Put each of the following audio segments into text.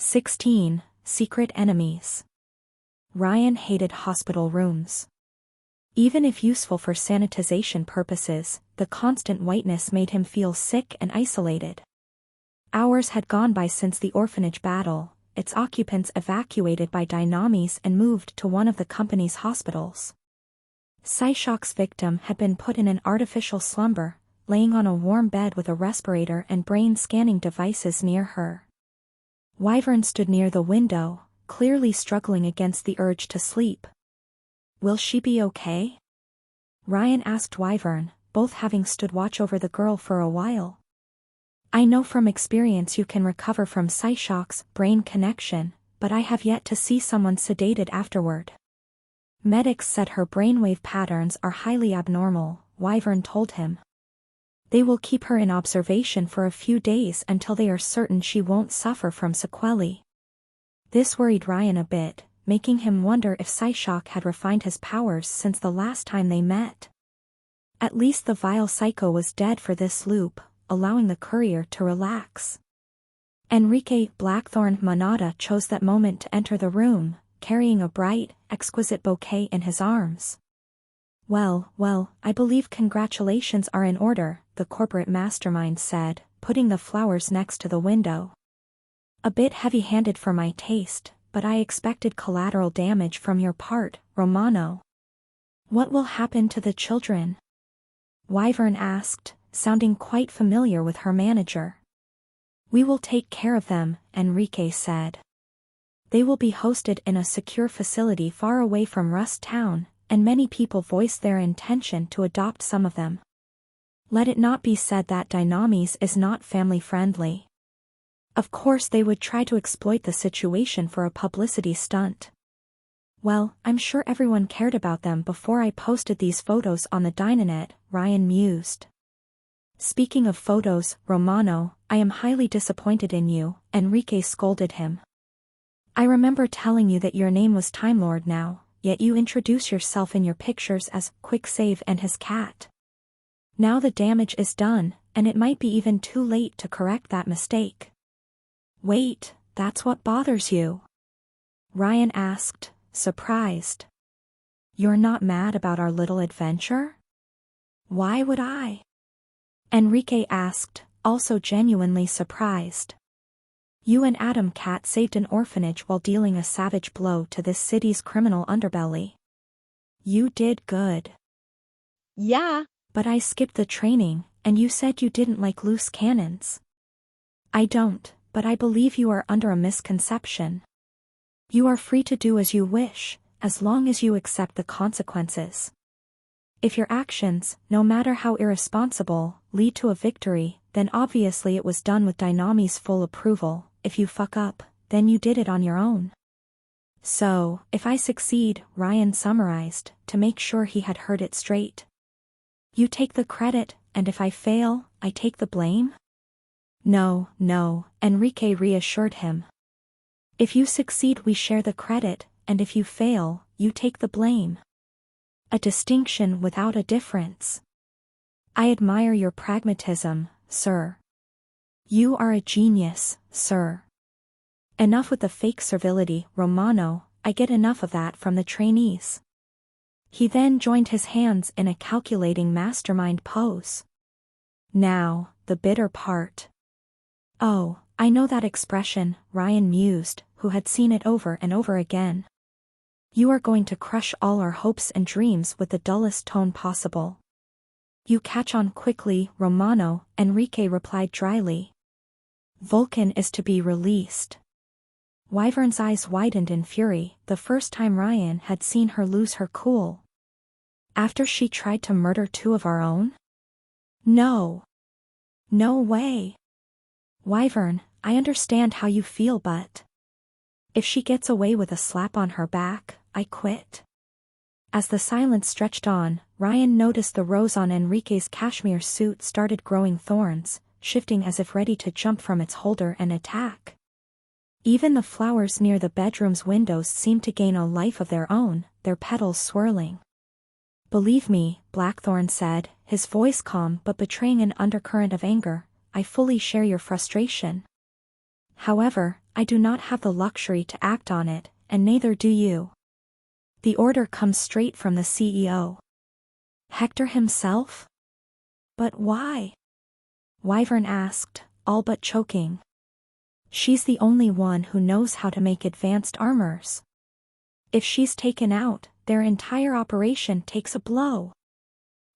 16. Secret enemies. Ryan hated hospital rooms. Even if useful for sanitization purposes, the constant whiteness made him feel sick and isolated. Hours had gone by since the orphanage battle, its occupants evacuated by dynamis and moved to one of the company's hospitals. Psyshock's victim had been put in an artificial slumber, laying on a warm bed with a respirator and brain-scanning devices near her. Wyvern stood near the window, clearly struggling against the urge to sleep. "Will she be okay?" Ryan asked Wyvern, both having stood watch over the girl for a while. "I know from experience you can recover from Psyshock's brain connection, but I have yet to see someone sedated afterward. Medics said her brainwave patterns are highly abnormal," Wyvern told him. "They will keep her in observation for a few days until they are certain she won't suffer from sequelae." This worried Ryan a bit, making him wonder if Psyshock had refined his powers since the last time they met. At least the vile psycho was dead for this loop, allowing the courier to relax. Enrique Blackthorn Manada chose that moment to enter the room, carrying a bright, exquisite bouquet in his arms. Well, I believe congratulations are in order," the corporate mastermind said, putting the flowers next to the window. "A bit heavy-handed for my taste, but I expected collateral damage from your part, Romano." "What will happen to the children?" Wyvern asked, sounding quite familiar with her manager. "We will take care of them," Enrique said. "They will be hosted in a secure facility far away from Rust Town, and many people voiced their intention to adopt some of them. Let it not be said that Dynamis is not family-friendly. Of course they would try to exploit the situation for a publicity stunt. Well, I'm sure everyone cared about them before I posted these photos on the Dynanet," Ryan mused. "Speaking of photos, Romano, I am highly disappointed in you," Enrique scolded him. "I remember telling you that your name was Time Lord now, yet you introduce yourself in your pictures as Quicksave and his cat. Now the damage is done, and it might be even too late to correct that mistake." "Wait, that's what bothers you?" Ryan asked, surprised. "You're not mad about our little adventure?" "Why would I?" Enrique asked, also genuinely surprised. "You and Adam Cat saved an orphanage while dealing a savage blow to this city's criminal underbelly. You did good." "Yeah, but I skipped the training, and you said you didn't like loose cannons." "I don't, but I believe you are under a misconception. You are free to do as you wish, as long as you accept the consequences. If your actions, no matter how irresponsible, lead to a victory, then obviously it was done with Dynami's full approval. If you fuck up, then you did it on your own." "So, if I succeed," Ryan summarized, to make sure he had heard it straight. "You take the credit, and if I fail, I take the blame?" No, Enrique reassured him. "If you succeed we share the credit, and if you fail, you take the blame. A distinction without a difference. I admire your pragmatism, sir. You are a genius, sir. Enough with the fake servility, Romano, I get enough of that from the trainees." He then joined his hands in a calculating mastermind pose. "Now, the bitter part." "Oh, I know that expression," Ryan mused, who had seen it over and over again. "You are going to crush all our hopes and dreams with the dullest tone possible." "You catch on quickly, Romano," Enrique replied dryly. "Vulcan is to be released." Wyvern's eyes widened in fury, the first time Ryan had seen her lose her cool. "After she tried to murder two of our own? No. No way. Wyvern, I understand how you feel, but if she gets away with a slap on her back, I quit." As the silence stretched on, Ryan noticed the rose on Enrique's cashmere suit started growing thorns, shifting as if ready to jump from its holder and attack. Even the flowers near the bedroom's windows seemed to gain a life of their own, their petals swirling. "Believe me," Blackthorn said, his voice calm but betraying an undercurrent of anger, "I fully share your frustration. However, I do not have the luxury to act on it, and neither do you. The order comes straight from the CEO. Hector himself? But why? Wyvern asked, all but choking. She's the only one who knows how to make advanced armors. If she's taken out, their entire operation takes a blow.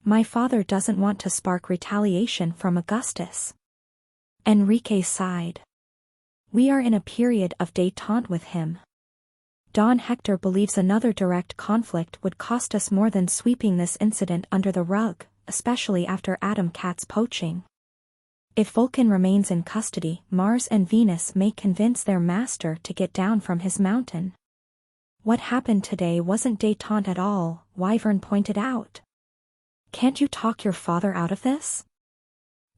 My father doesn't want to spark retaliation from Augustus. Enrique sighed. We are in a period of détente with him. Don Hector believes another direct conflict would cost us more than sweeping this incident under the rug, especially after Adam Cat's poaching. If Vulcan remains in custody, Mars and Venus may convince their master to get down from his mountain. What happened today wasn't détente at all, Wyvern pointed out. Can't you talk your father out of this?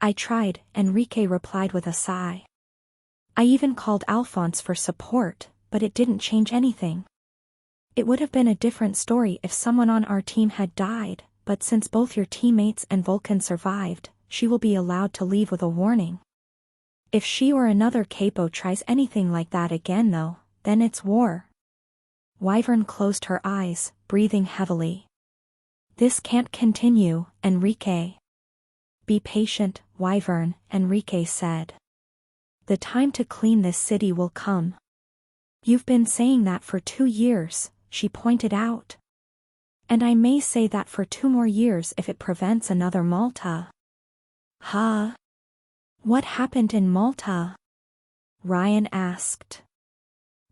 I tried, Enrique replied with a sigh. I even called Alphonse for support, but it didn't change anything. It would have been a different story if someone on our team had died, but since both your teammates and Vulcan survived, she will be allowed to leave with a warning. If she or another capo tries anything like that again though, then it's war. Wyvern closed her eyes, breathing heavily. This can't continue, Enrique. Be patient, Wyvern, Enrique said. The time to clean this city will come. You've been saying that for 2 years, she pointed out. And I may say that for 2 more years if it prevents another Malta. Huh? What happened in Malta? Ryan asked.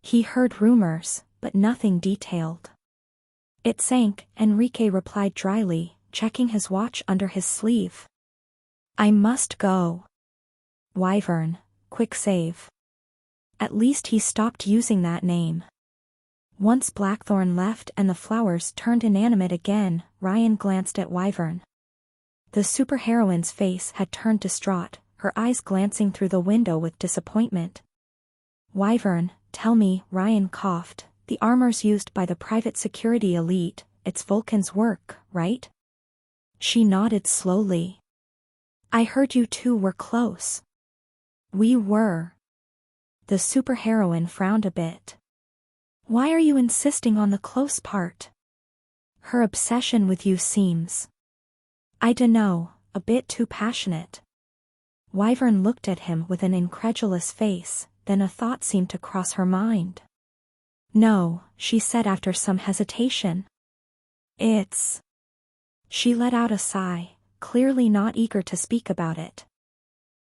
He heard rumors, but nothing detailed. It sank, Enrique replied dryly, checking his watch under his sleeve. I must go. Wyvern, quick save. At least he stopped using that name. Once Blackthorn left and the flowers turned inanimate again, Ryan glanced at Wyvern. The superheroine's face had turned distraught, her eyes glancing through the window with disappointment. Wyvern, tell me, Ryan coughed, the armors used by the private security elite, it's Vulcan's work, right? She nodded slowly. I heard you two were close. We were. The superheroine frowned a bit. Why are you insisting on the close part? Her obsession with you seems, I dunno, a bit too passionate. Wyvern looked at him with an incredulous face, then a thought seemed to cross her mind. No, she said after some hesitation. It's. She let out a sigh, clearly not eager to speak about it.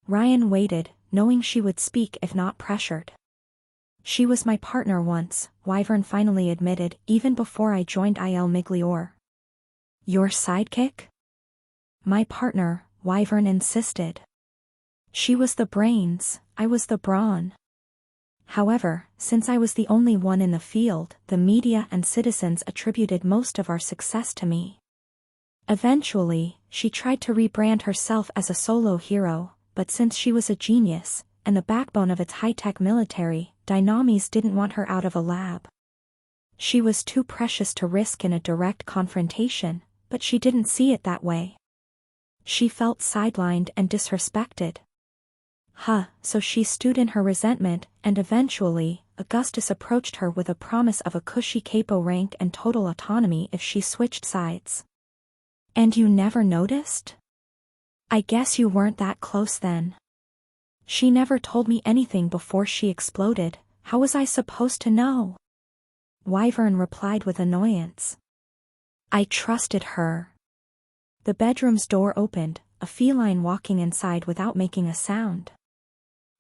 Ryan waited, knowing she would speak if not pressured. She was my partner once, Wyvern finally admitted, even before I joined Il Miglior. Your sidekick? My partner, Wyvern insisted. She was the brains, I was the brawn. However, since I was the only one in the field, the media and citizens attributed most of our success to me. Eventually, she tried to rebrand herself as a solo hero, but since she was a genius, and the backbone of its high-tech military, Dynamis didn't want her out of a lab. She was too precious to risk in a direct confrontation, but she didn't see it that way. She felt sidelined and disrespected. So she stewed in her resentment, and eventually, Augustus approached her with a promise of a cushy capo rank and total autonomy if she switched sides. And you never noticed? I guess you weren't that close then. She never told me anything before she exploded, how was I supposed to know? Wyvern replied with annoyance. I trusted her. The bedroom's door opened, a feline walking inside without making a sound.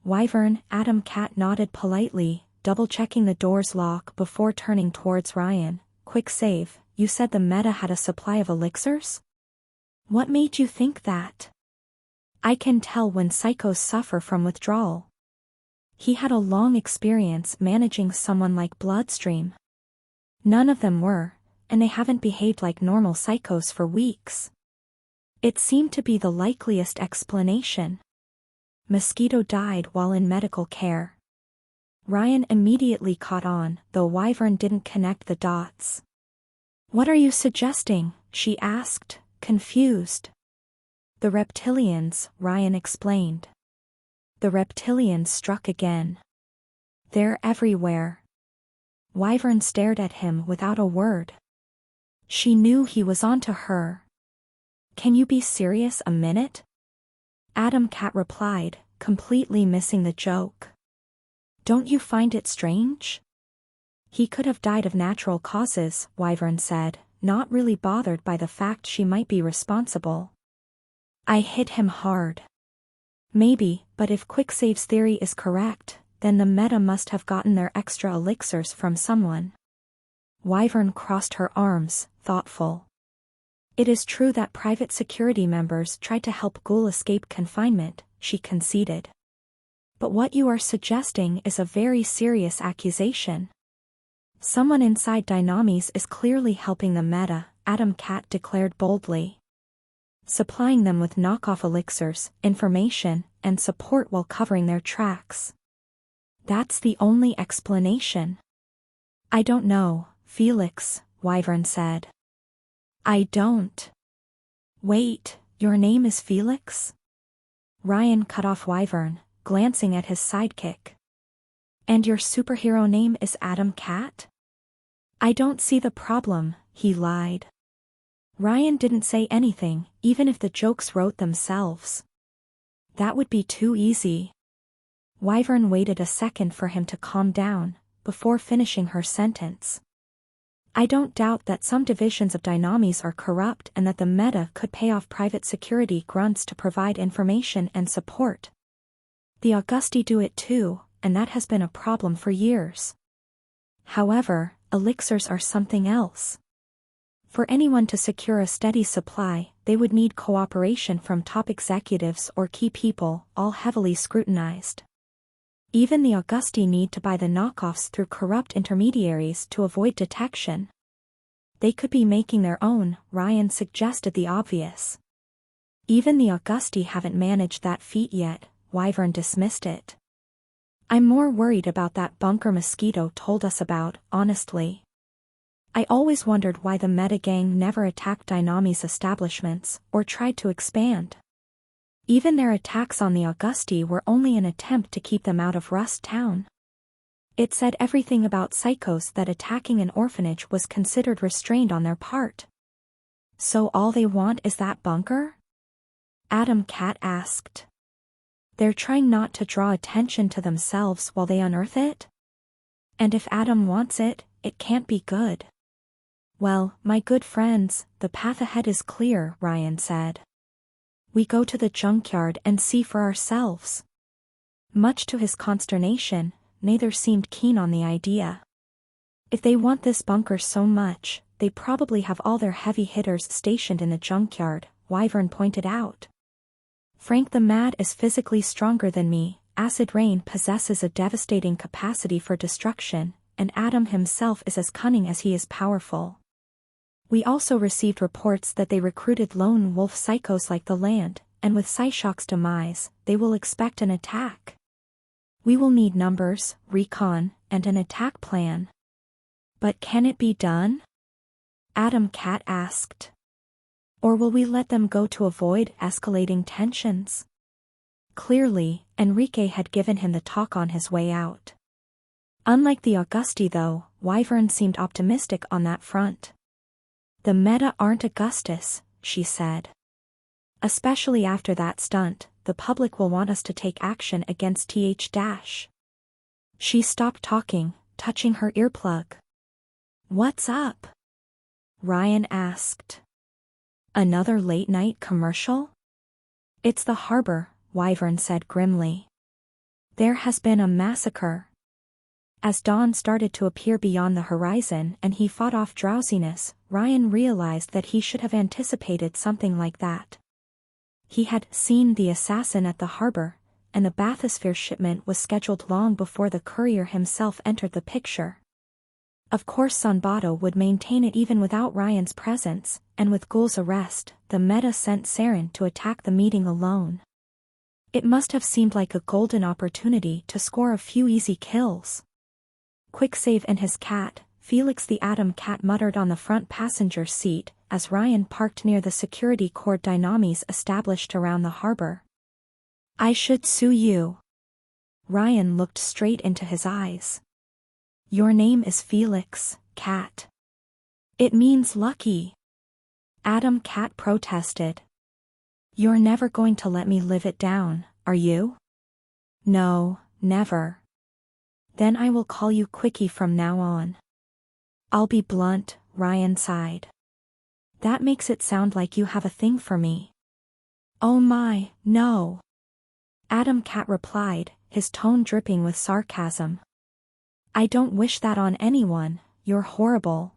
Wyvern, Adam Cat nodded politely, double-checking the door's lock before turning towards Ryan. Quick save, you said the meta had a supply of elixirs? What made you think that? I can tell when psychos suffer from withdrawal. He had a long experience managing someone like Bloodstream. None of them were, and they haven't behaved like normal psychos for weeks. It seemed to be the likeliest explanation. Mosquito died while in medical care. Ryan immediately caught on, though Wyvern didn't connect the dots. What are you suggesting? She asked, confused. The reptilians, Ryan explained. The reptilians struck again. They're everywhere. Wyvern stared at him without a word. She knew he was onto her. Can you be serious a minute? Adam Cat replied, completely missing the joke. Don't you find it strange? He could have died of natural causes, Wyvern said, not really bothered by the fact she might be responsible. I hit him hard. Maybe, but if Quicksave's theory is correct, then the meta must have gotten their extra elixirs from someone. Wyvern crossed her arms, thoughtful. It is true that private security members tried to help Ghoul escape confinement, she conceded. But what you are suggesting is a very serious accusation. Someone inside Dynamis is clearly helping the meta, Adam Cat declared boldly. Supplying them with knockoff elixirs, information, and support while covering their tracks. That's the only explanation. I don't know, Felix, Wyvern said. I don't. Wait, your name is Felix? Ryan cut off Wyvern, glancing at his sidekick. And your superhero name is Adam Cat? I don't see the problem, he lied. Ryan didn't say anything, even if the jokes wrote themselves. That would be too easy. Wyvern waited a second for him to calm down, before finishing her sentence. I don't doubt that some divisions of Dynamis are corrupt and that the meta could pay off private security grunts to provide information and support. The Augusti do it too, and that has been a problem for years. However, elixirs are something else. For anyone to secure a steady supply, they would need cooperation from top executives or key people, all heavily scrutinized. Even the Augusti need to buy the knockoffs through corrupt intermediaries to avoid detection. They could be making their own, Ryan suggested the obvious. Even the Augusti haven't managed that feat yet, Wyvern dismissed it. I'm more worried about that bunker Mosquito told us about, honestly. I always wondered why the meta gang never attacked Dynamis establishments, or tried to expand. Even their attacks on the Augusti were only an attempt to keep them out of Rust Town. It said everything about psychos that attacking an orphanage was considered restrained on their part. So all they want is that bunker? Adam Cat asked. They're trying not to draw attention to themselves while they unearth it? And if Adam wants it, it can't be good. Well, my good friends, the path ahead is clear, Ryan said. We go to the junkyard and see for ourselves. Much to his consternation, neither seemed keen on the idea. If they want this bunker so much, they probably have all their heavy hitters stationed in the junkyard, Wyvern pointed out. Frank the Mad is physically stronger than me, Acid Rain possesses a devastating capacity for destruction, and Adam himself is as cunning as he is powerful. We also received reports that they recruited lone wolf psychos like the land, and with Psyshock's demise, they will expect an attack. We will need numbers, recon, and an attack plan. But can it be done? Adam Cat asked. Or will we let them go to avoid escalating tensions? Clearly, Enrique had given him the talk on his way out. Unlike the Augusti though, Wyvern seemed optimistic on that front. The meta aren't Augustus, she said. Especially after that stunt, the public will want us to take action against TH-. She stopped talking, touching her earplug. What's up? Ryan asked. Another late-night commercial? It's the harbor, Wyvern said grimly. There has been a massacre. As dawn started to appear beyond the horizon and he fought off drowsiness, Ryan realized that he should have anticipated something like that. He had seen the assassin at the harbor, and the bathysphere shipment was scheduled long before the courier himself entered the picture. Of course Sanbato would maintain it even without Ryan's presence, and with Ghoul's arrest, the meta sent Saren to attack the meeting alone. It must have seemed like a golden opportunity to score a few easy kills. Quicksave and his cat, Felix the Adam Cat muttered on the front passenger seat, as Ryan parked near the security cord Dynamis established around the harbor. I should sue you. Ryan looked straight into his eyes. Your name is Felix, Cat. It means lucky. Adam Cat protested. You're never going to let me live it down, are you? No, never. Then I will call you Quickie from now on. I'll be blunt, Ryan sighed. That makes it sound like you have a thing for me. Oh my, no. Adam Cat replied, his tone dripping with sarcasm. I don't wish that on anyone, you're horrible.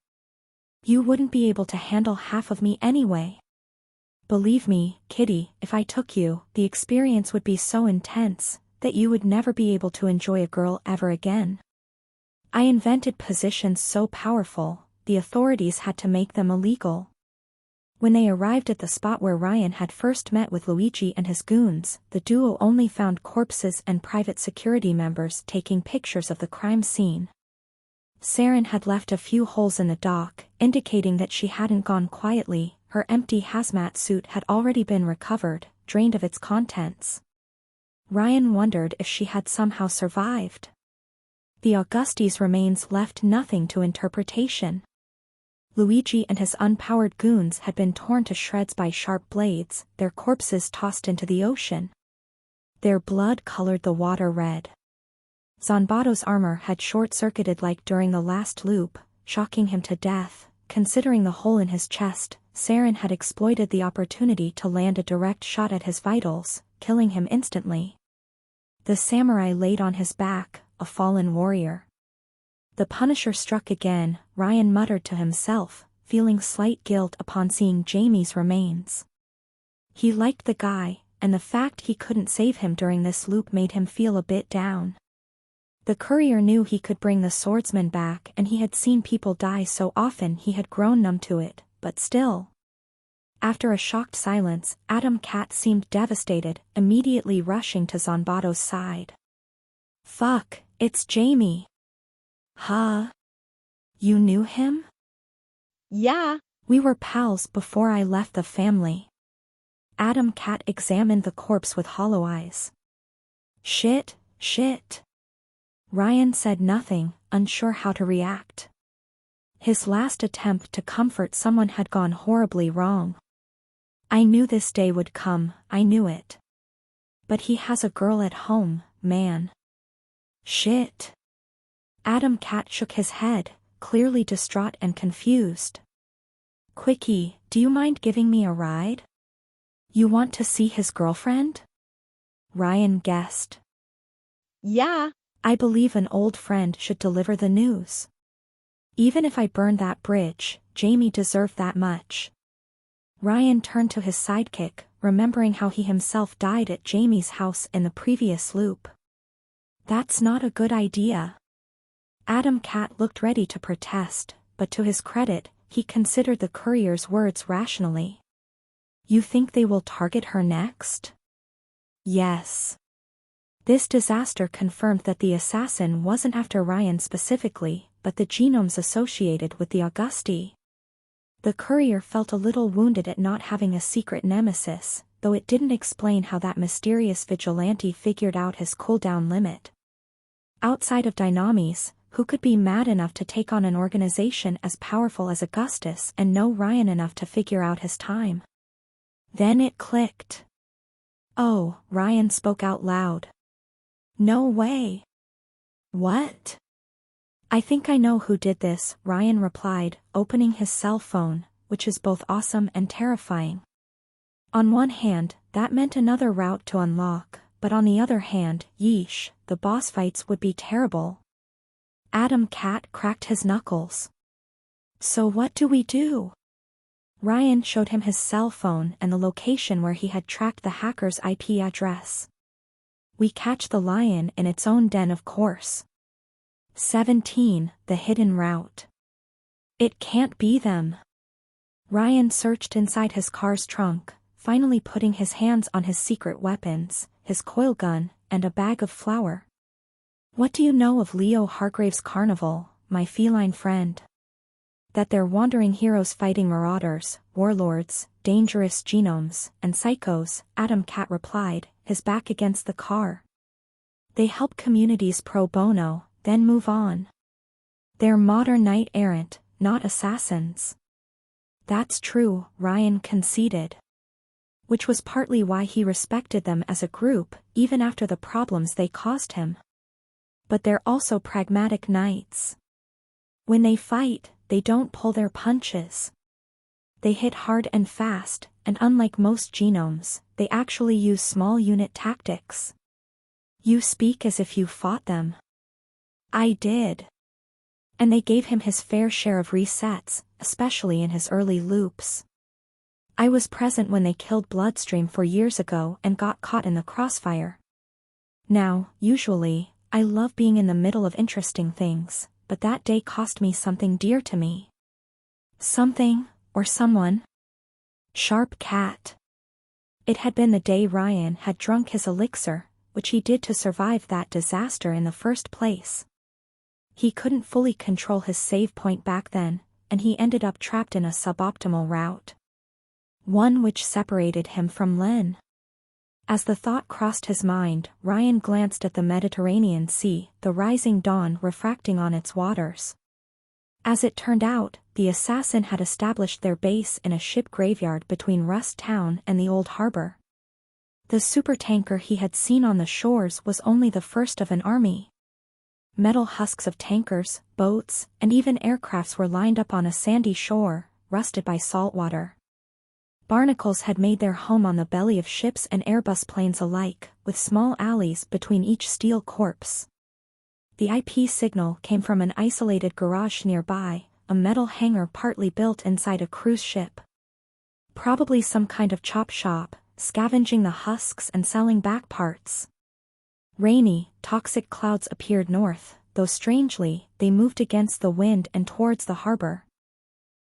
You wouldn't be able to handle half of me anyway. Believe me, Kitty, if I took you, the experience would be so intense that you would never be able to enjoy a girl ever again. I invented positions so powerful, the authorities had to make them illegal. When they arrived at the spot where Ryan had first met with Luigi and his goons, the duo only found corpses and private security members taking pictures of the crime scene. Saren had left a few holes in the dock, indicating that she hadn't gone quietly. Her empty hazmat suit had already been recovered, drained of its contents. Ryan wondered if she had somehow survived. The Auguste's remains left nothing to interpretation. Luigi and his unpowered goons had been torn to shreds by sharp blades, their corpses tossed into the ocean. Their blood colored the water red. Zanbato's armor had short-circuited like during the last loop, shocking him to death. Considering the hole in his chest, Saren had exploited the opportunity to land a direct shot at his vitals, killing him instantly. The samurai laid on his back, a fallen warrior. The Punisher struck again. Ryan muttered to himself, feeling slight guilt upon seeing Jamie's remains. He liked the guy, and the fact he couldn't save him during this loop made him feel a bit down. The courier knew he could bring the swordsman back, and he had seen people die so often he had grown numb to it, but still. After a shocked silence, Adam Cat seemed devastated, immediately rushing to Zanbato's side. Fuck, it's Jamie. Huh? You knew him? Yeah. We were pals before I left the family. Adam Cat examined the corpse with hollow eyes. Shit. Ryan said nothing, unsure how to react. His last attempt to comfort someone had gone horribly wrong. I knew this day would come, I knew it. But he has a girl at home, man. Shit. Adam Cat shook his head, clearly distraught and confused. Quickie, do you mind giving me a ride? You want to see his girlfriend? Ryan guessed. Yeah. I believe an old friend should deliver the news. Even if I burn that bridge, Jamie deserved that much. Ryan turned to his sidekick, remembering how he himself died at Jamie's house in the previous loop. That's not a good idea. Adam Cat looked ready to protest, but to his credit, he considered the courier's words rationally. You think they will target her next? Yes. This disaster confirmed that the assassin wasn't after Ryan specifically, but the genomes associated with the Auguste. The courier felt a little wounded at not having a secret nemesis, though it didn't explain how that mysterious vigilante figured out his cooldown limit. Outside of Dynamis, who could be mad enough to take on an organization as powerful as Augustus and know Ryan enough to figure out his time? Then it clicked. Oh, Ryan spoke out loud. No way. What? I think I know who did this, Ryan replied, opening his cell phone, which is both awesome and terrifying. On one hand, that meant another route to unlock, but on the other hand, yeesh, the boss fights would be terrible. Adam Cat cracked his knuckles. So what do we do? Ryan showed him his cell phone and the location where he had tracked the hacker's IP address. We catch the lion in its own den, of course. 17, the hidden route. It can't be them. Ryan searched inside his car's trunk, finally putting his hands on his secret weapons, his coil gun, and a bag of flour. What do you know of Leo Hargrave's carnival, my feline friend? That they're wandering heroes fighting marauders, warlords, dangerous genomes, and psychos, Adam Cat replied, his back against the car. They help communities pro bono, then move on. They're modern knight-errant, not assassins. That's true, Ryan conceded. Which was partly why he respected them as a group, even after the problems they caused him. But they're also pragmatic knights. When they fight, they don't pull their punches. They hit hard and fast, and unlike most genomes, they actually use small unit tactics. You speak as if you fought them. I did. And they gave him his fair share of resets, especially in his early loops. I was present when they killed Bloodstream 4 years ago and got caught in the crossfire. Now, usually, I love being in the middle of interesting things, but that day cost me something dear to me. Something, or someone. Sharp cat. It had been the day Ryan had drunk his elixir, which he did to survive that disaster in the first place. He couldn't fully control his save point back then, and he ended up trapped in a suboptimal route. One which separated him from Len. As the thought crossed his mind, Ryan glanced at the Mediterranean Sea, the rising dawn refracting on its waters. As it turned out, the assassin had established their base in a ship graveyard between Rust Town and the old harbor. The supertanker he had seen on the shores was only the first of an army. Metal husks of tankers, boats, and even aircrafts were lined up on a sandy shore, rusted by salt water. Barnacles had made their home on the belly of ships and Airbus planes alike, with small alleys between each steel corpse. The IP signal came from an isolated garage nearby, a metal hangar partly built inside a cruise ship. Probably some kind of chop shop, scavenging the husks and selling back parts. Rainy, toxic clouds appeared north, though strangely, they moved against the wind and towards the harbor.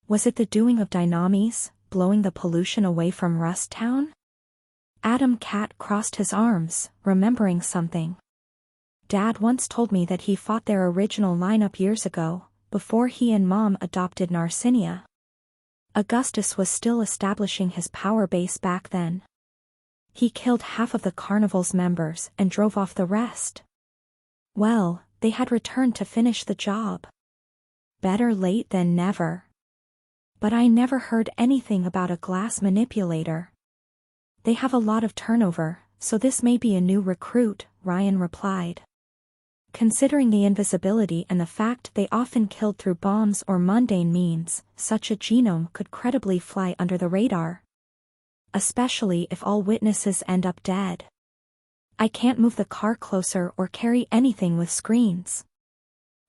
Was it the doing of dynamis, blowing the pollution away from Rust Town? Adam Cat crossed his arms, remembering something. Dad once told me that he fought their original lineup years ago, before he and Mom adopted Narcinia. Augustus was still establishing his power base back then. He killed half of the carnival's members and drove off the rest. Well, they had returned to finish the job. Better late than never. But I never heard anything about a glass manipulator. They have a lot of turnover, so this may be a new recruit, Ryan replied. Considering the invisibility and the fact they often killed through bombs or mundane means, such a genome could credibly fly under the radar. Especially if all witnesses end up dead. I can't move the car closer or carry anything with screens.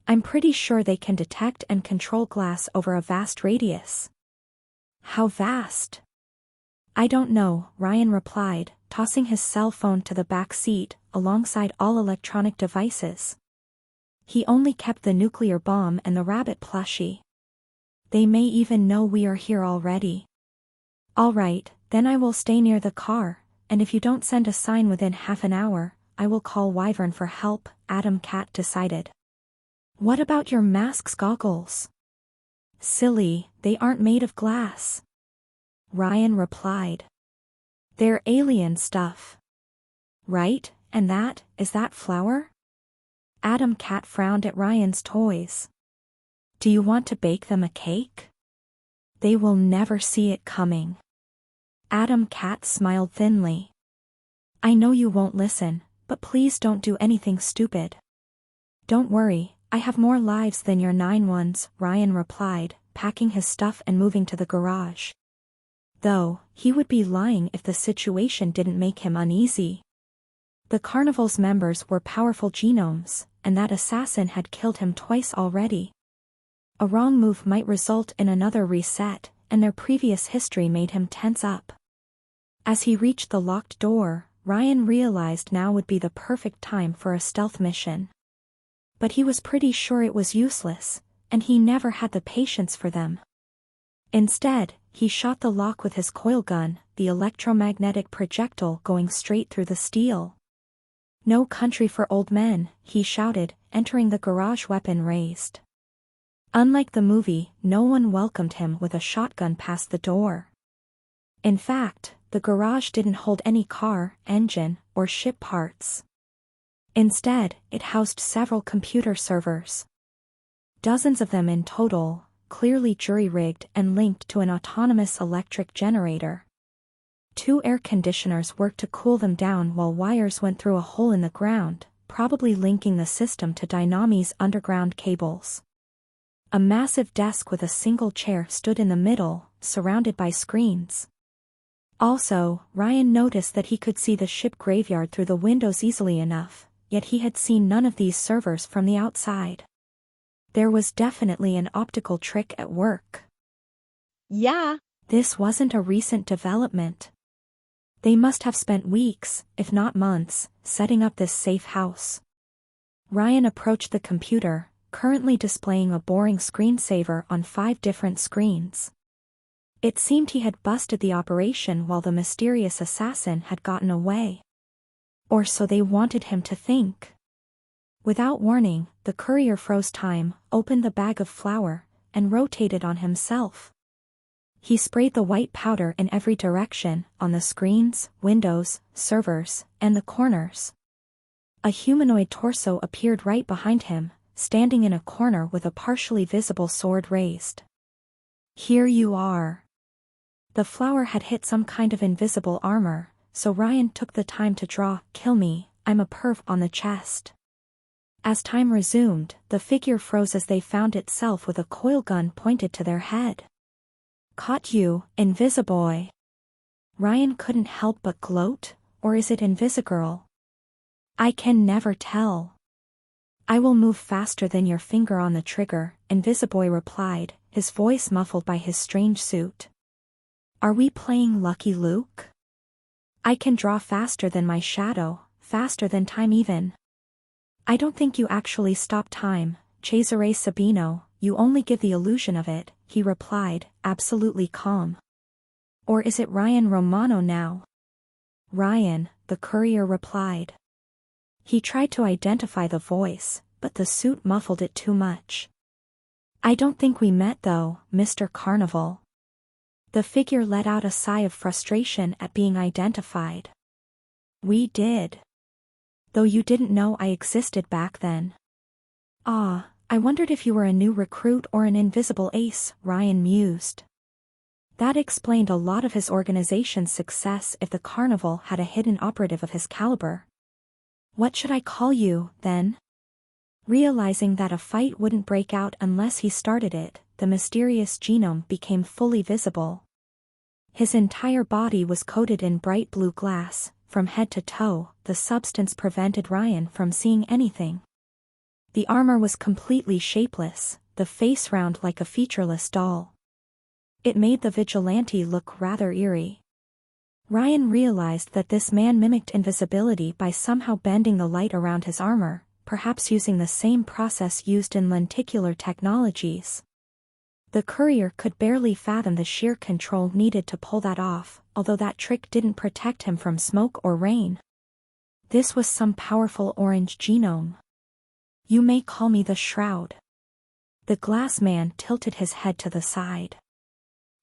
I'm pretty sure they can detect and control glass over a vast radius. How vast? I don't know, Ryan replied, tossing his cell phone to the back seat, alongside all electronic devices. He only kept the nuclear bomb and the rabbit plushie. They may even know we are here already. All right, then I will stay near the car, and if you don't send a sign within half an hour, I will call Wyvern for help, Adam Cat decided. What about your mask's goggles? Silly, they aren't made of glass. Ryan replied. They're alien stuff. Right, and is that flour? Adam Cat frowned at Ryan's toys. Do you want to bake them a cake? They will never see it coming. Adam Cat smiled thinly. I know you won't listen, but please don't do anything stupid. Don't worry, I have more lives than your 9 ones, Ryan replied, packing his stuff and moving to the garage. Though, he would be lying if the situation didn't make him uneasy. The carnival's members were powerful genomes, and that assassin had killed him twice already. A wrong move might result in another reset, and their previous history made him tense up. As he reached the locked door, Ryan realized now would be the perfect time for a stealth mission. But he was pretty sure it was useless, and he never had the patience for them. Instead, he shot the lock with his coil gun, the electromagnetic projectile going straight through the steel. No country for old men, he shouted, entering the garage weapon raised. Unlike the movie, no one welcomed him with a shotgun past the door. In fact, the garage didn't hold any car, engine, or ship parts. Instead, it housed several computer servers. Dozens of them in total, clearly jury-rigged and linked to an autonomous electric generator. 2 air conditioners worked to cool them down while wires went through a hole in the ground, probably linking the system to Dynami's underground cables. A massive desk with a single chair stood in the middle, surrounded by screens. Also, Ryan noticed that he could see the ship graveyard through the windows easily enough, yet he had seen none of these servers from the outside. There was definitely an optical trick at work. Yeah. This wasn't a recent development. They must have spent weeks, if not months, setting up this safe house. Ryan approached the computer, currently displaying a boring screensaver on 5 different screens. It seemed he had busted the operation while the mysterious assassin had gotten away. Or so they wanted him to think. Without warning, the courier froze time, opened the bag of flour, and rotated on himself. He sprayed the white powder in every direction, on the screens, windows, servers, and the corners. A humanoid torso appeared right behind him, standing in a corner with a partially visible sword raised. Here you are. The flour had hit some kind of invisible armor, so Ryan took the time to draw, "Kill me, I'm a perv" on the chest. As time resumed, the figure froze as they found itself with a coil gun pointed to their head. "Caught you, Invisiboy." Ryan couldn't help but gloat, or is it Invisigirl? I can never tell. "I will move faster than your finger on the trigger," Invisiboy replied, his voice muffled by his strange suit. "Are we playing Lucky Luke? I can draw faster than my shadow, faster than time even." "I don't think you actually stop time, Cesare Sabino, you only give the illusion of it," he replied, absolutely calm. "Or is it Ryan Romano now?" "Ryan," the courier replied. He tried to identify the voice, but the suit muffled it too much. "I don't think we met though, Mr. Carnival." The figure let out a sigh of frustration at being identified. "We did. Though you didn't know I existed back then." "Ah, I wondered if you were a new recruit or an invisible ace," Ryan mused. That explained a lot of his organization's success if the carnival had a hidden operative of his caliber. "What should I call you, then?" Realizing that a fight wouldn't break out unless he started it, the mysterious genome became fully visible. His entire body was coated in bright blue glass, from head to toe. The substance prevented Ryan from seeing anything. The armor was completely shapeless, the face round like a featureless doll. It made the vigilante look rather eerie. Ryan realized that this man mimicked invisibility by somehow bending the light around his armor, perhaps using the same process used in lenticular technologies. The courier could barely fathom the sheer control needed to pull that off, although that trick didn't protect him from smoke or rain. This was some powerful orange genome. "You may call me the Shroud." The glass man tilted his head to the side.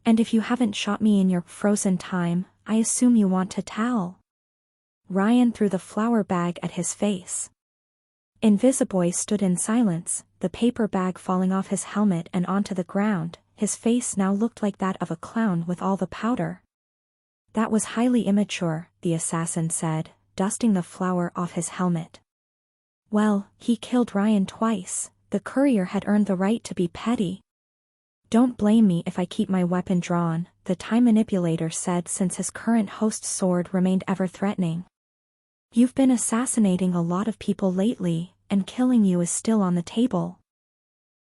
"And if you haven't shot me in your frozen time, I assume you want to tell." Ryan threw the flour bag at his face. Invisiboy stood in silence, the paper bag falling off his helmet and onto the ground. His face now looked like that of a clown with all the powder. "That was highly immature," the assassin said, dusting the flour off his helmet. "Well, he killed Ryan twice. The courier had earned the right to be petty." "Don't blame me if I keep my weapon drawn," the time manipulator said, since his current host's sword remained ever threatening. "You've been assassinating a lot of people lately, and killing you is still on the table."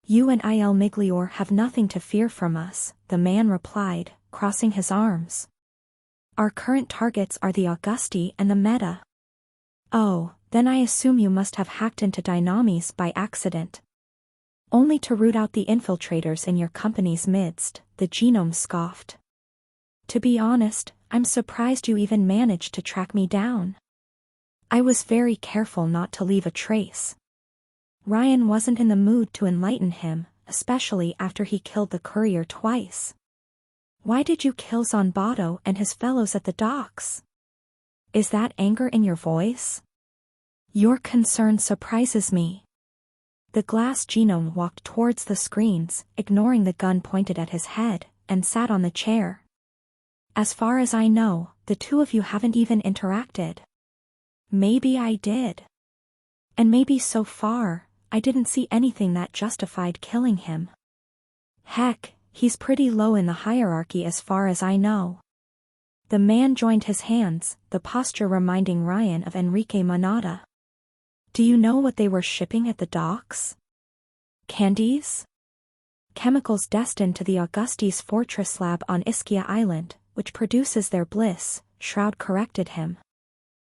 "You and Il Miglior have nothing to fear from us," the man replied, crossing his arms. "Our current targets are the Augusti and the Meta." "Oh, then I assume you must have hacked into Dynami's by accident." "Only to root out the infiltrators in your company's midst," the genome scoffed. "To be honest, I'm surprised you even managed to track me down." "I was very careful not to leave a trace." Ryan wasn't in the mood to enlighten him, especially after he killed the courier twice. "Why did you kill Zonbato and his fellows at the docks?" "Is that anger in your voice?" Your concern surprises me. The glass genome walked towards the screens, ignoring the gun pointed at his head, and sat on the chair. As far as I know, the two of you haven't even interacted. Maybe I did. And maybe so far, I didn't see anything that justified killing him. Heck, he's pretty low in the hierarchy as far as I know. The man joined his hands, the posture reminding Ryan of Enrique Manada. Do you know what they were shipping at the docks? Candies? Chemicals destined to the Augustes Fortress lab on Ischia Island, which produces their bliss, Shroud corrected him.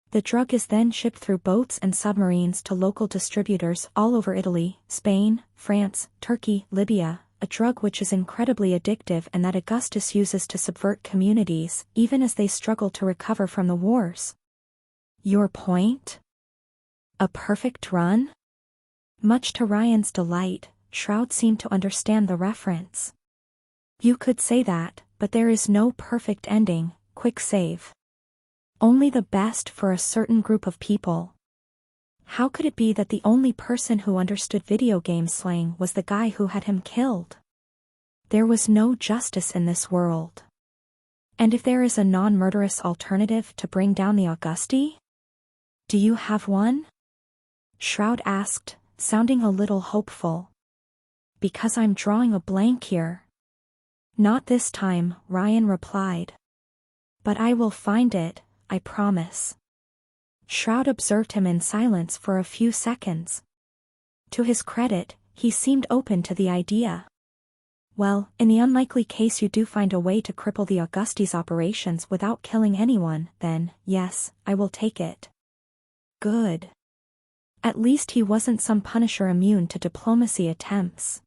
The drug is then shipped through boats and submarines to local distributors all over Italy, Spain, France, Turkey, Libya, a drug which is incredibly addictive and that Augustus uses to subvert communities, even as they struggle to recover from the wars. Your point? A perfect run? Much to Ryan's delight, Shroud seemed to understand the reference. You could say that, but there is no perfect ending, quick save. Only the best for a certain group of people. How could it be that the only person who understood video game slang was the guy who had him killed? There was no justice in this world. And if there is a non-murderous alternative to bring down the Augusti? Do you have one? Shroud asked, sounding a little hopeful. Because I'm drawing a blank here. Not this time, Ryan replied. But I will find it, I promise. Shroud observed him in silence for a few seconds. To his credit, he seemed open to the idea. Well, in the unlikely case you do find a way to cripple the Augustes operations without killing anyone, then, yes, I will take it. Good. At least he wasn't some Punisher immune to diplomacy attempts.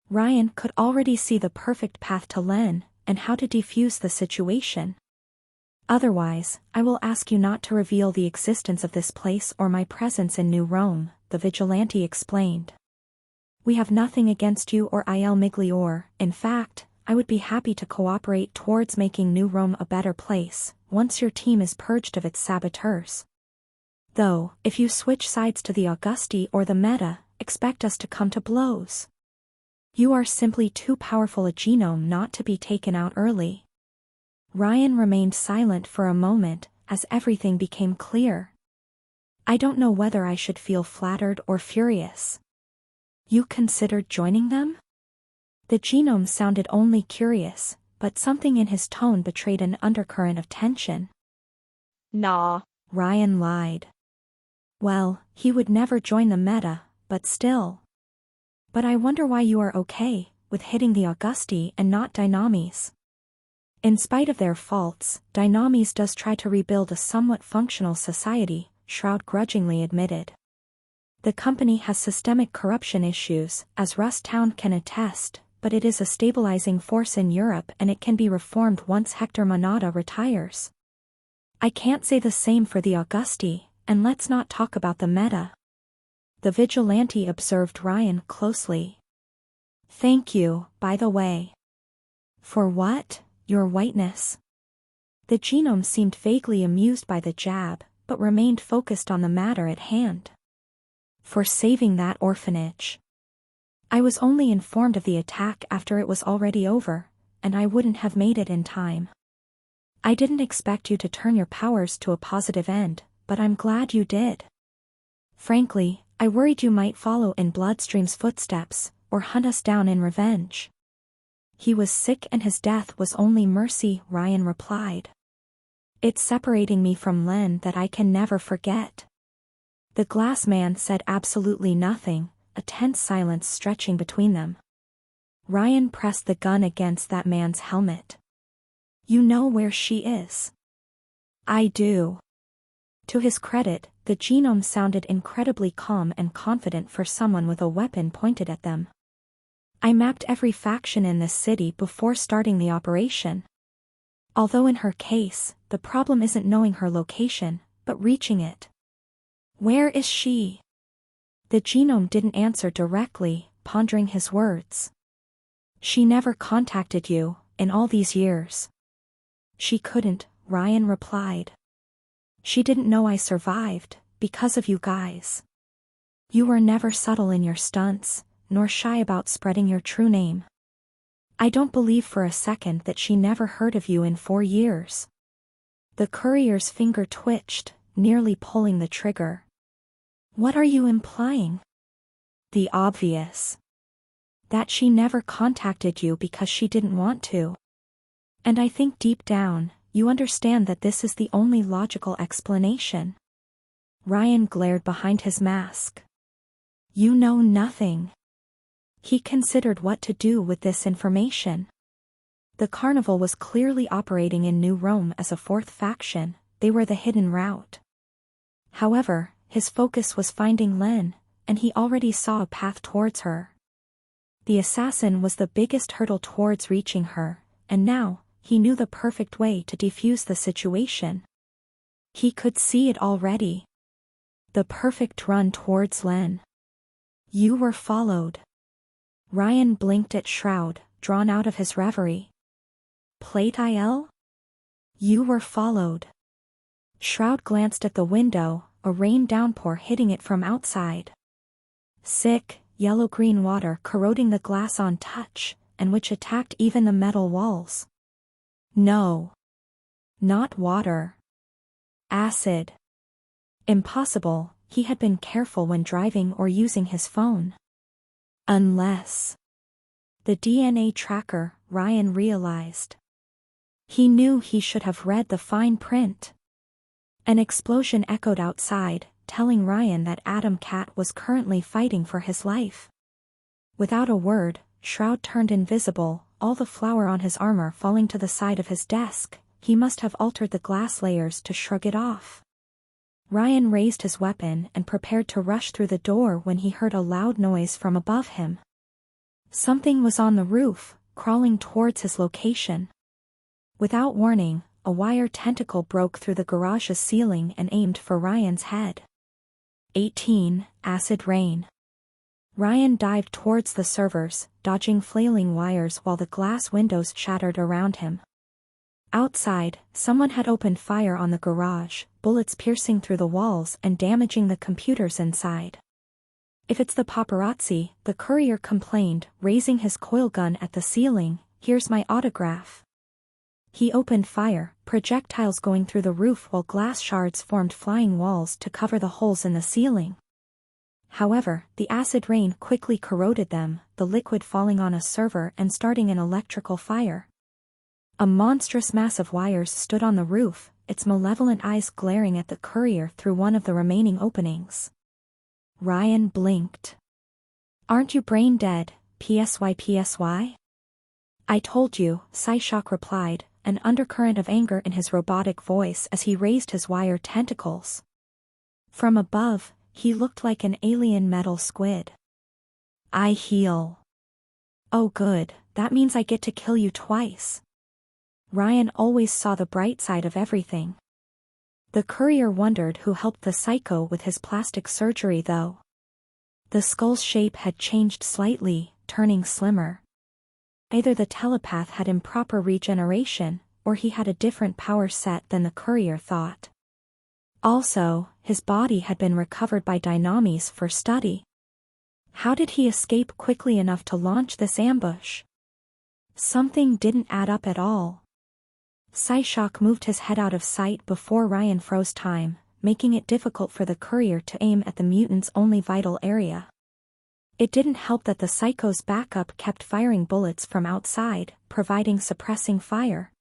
Ryan could already see the perfect path to Len, and how to defuse the situation. Otherwise, I will ask you not to reveal the existence of this place or my presence in New Rome, the vigilante explained. We have nothing against you or Il Migliore. In fact, I would be happy to cooperate towards making New Rome a better place, once your team is purged of its saboteurs. Though, if you switch sides to the Augusti or the Meta, expect us to come to blows. You are simply too powerful a genome not to be taken out early. Ryan remained silent for a moment, as everything became clear. I don't know whether I should feel flattered or furious. You considered joining them? The genome sounded only curious, but something in his tone betrayed an undercurrent of tension. Nah. Ryan lied. Well, he would never join the Meta, but still. But I wonder why you are okay with hitting the Augusti and not Dynamis. In spite of their faults, Dynamis does try to rebuild a somewhat functional society, Shroud grudgingly admitted. The company has systemic corruption issues, as Rust Town can attest, but it is a stabilizing force in Europe and it can be reformed once Hector Manada retires. I can't say the same for the Augusti, and let's not talk about the Meta. The vigilante observed Ryan closely. Thank you, by the way. For what? Your whiteness. The genome seemed vaguely amused by the jab, but remained focused on the matter at hand. For saving that orphanage. I was only informed of the attack after it was already over, and I wouldn't have made it in time. I didn't expect you to turn your powers to a positive end, but I'm glad you did. Frankly, I worried you might follow in Bloodstream's footsteps, or hunt us down in revenge. He was sick and his death was only mercy, Ryan replied. It's separating me from Len that I can never forget. The glass man said absolutely nothing, a tense silence stretching between them. Ryan pressed the gun against that man's helmet. You know where she is? I do. To his credit, the genome sounded incredibly calm and confident for someone with a weapon pointed at them. I mapped every faction in this city before starting the operation. Although in her case, the problem isn't knowing her location, but reaching it. Where is she? The genome didn't answer directly, pondering his words. She never contacted you, in all these years. She couldn't, Ryan replied. She didn't know I survived, because of you guys. You were never subtle in your stunts, nor shy about spreading your true name. I don't believe for a second that she never heard of you in 4 years. The courier's finger twitched, nearly pulling the trigger. What are you implying? The obvious. That she never contacted you because she didn't want to. And I think deep down, you understand that this is the only logical explanation. Ryan glared behind his mask. You know nothing. He considered what to do with this information. The carnival was clearly operating in New Rome as a fourth faction. They were the hidden route. However, his focus was finding Len, and he already saw a path towards her. The assassin was the biggest hurdle towards reaching her, and now, he knew the perfect way to defuse the situation. He could see it already. The perfect run towards Len. You were followed. Ryan blinked at Shroud, drawn out of his reverie. Plate IL? You were followed. Shroud glanced at the window, a rain downpour hitting it from outside. Sick, yellow-green water corroding the glass on touch, and which attacked even the metal walls. No. Not water. Acid. Impossible, he had been careful when driving or using his phone. Unless. The DNA tracker, Ryan realized. He knew he should have read the fine print. An explosion echoed outside, telling Ryan that Adam Cat was currently fighting for his life. Without a word, Shroud turned invisible, all the flour on his armor falling to the side of his desk. He must have altered the glass layers to shrug it off. Ryan raised his weapon and prepared to rush through the door when he heard a loud noise from above him. Something was on the roof, crawling towards his location. Without warning, a wire tentacle broke through the garage's ceiling and aimed for Ryan's head. 18. Acid Rain. Ryan dived towards the servers, dodging flailing wires while the glass windows shattered around him. Outside, someone had opened fire on the garage, bullets piercing through the walls and damaging the computers inside. If it's the paparazzi, the courier complained, raising his coil gun at the ceiling, here's my autograph. He opened fire, projectiles going through the roof while glass shards formed flying walls to cover the holes in the ceiling. However, the acid rain quickly corroded them, the liquid falling on a server and starting an electrical fire. A monstrous mass of wires stood on the roof, its malevolent eyes glaring at the courier through one of the remaining openings. Ryan blinked. Aren't you brain dead, psy? I told you, Psyshock replied, an undercurrent of anger in his robotic voice as he raised his wire tentacles. From above, he looked like an alien metal squid. I heal. Oh good, that means I get to kill you twice. Ryan always saw the bright side of everything. The courier wondered who helped the psycho with his plastic surgery though. The skull's shape had changed slightly, turning slimmer. Either the telepath had improper regeneration, or he had a different power set than the courier thought. Also, his body had been recovered by Dynamis for study. How did he escape quickly enough to launch this ambush? Something didn't add up at all. Psyshock moved his head out of sight before Ryan froze time, making it difficult for the courier to aim at the mutant's only vital area. It didn't help that the psycho's backup kept firing bullets from outside, providing suppressing fire.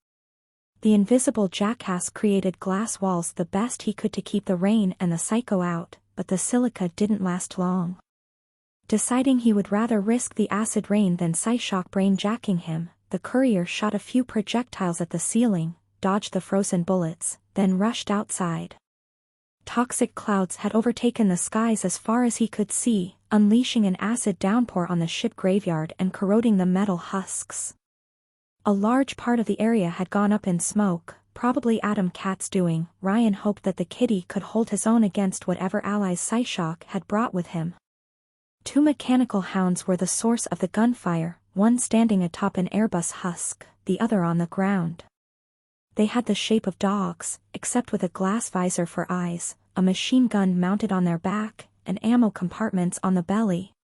The invisible jackass created glass walls the best he could to keep the rain and the psycho out, but the silica didn't last long. Deciding he would rather risk the acid rain than Psyshock brain-jacking him, the courier shot a few projectiles at the ceiling, dodged the frozen bullets, then rushed outside. Toxic clouds had overtaken the skies as far as he could see, unleashing an acid downpour on the ship graveyard and corroding the metal husks. A large part of the area had gone up in smoke, probably Adam Cat's doing. Ryan hoped that the kitty could hold his own against whatever allies Psyshock had brought with him. 2 mechanical hounds were the source of the gunfire, one standing atop an Airbus husk, the other on the ground. They had the shape of dogs, except with a glass visor for eyes, a machine gun mounted on their back, and ammo compartments on the belly.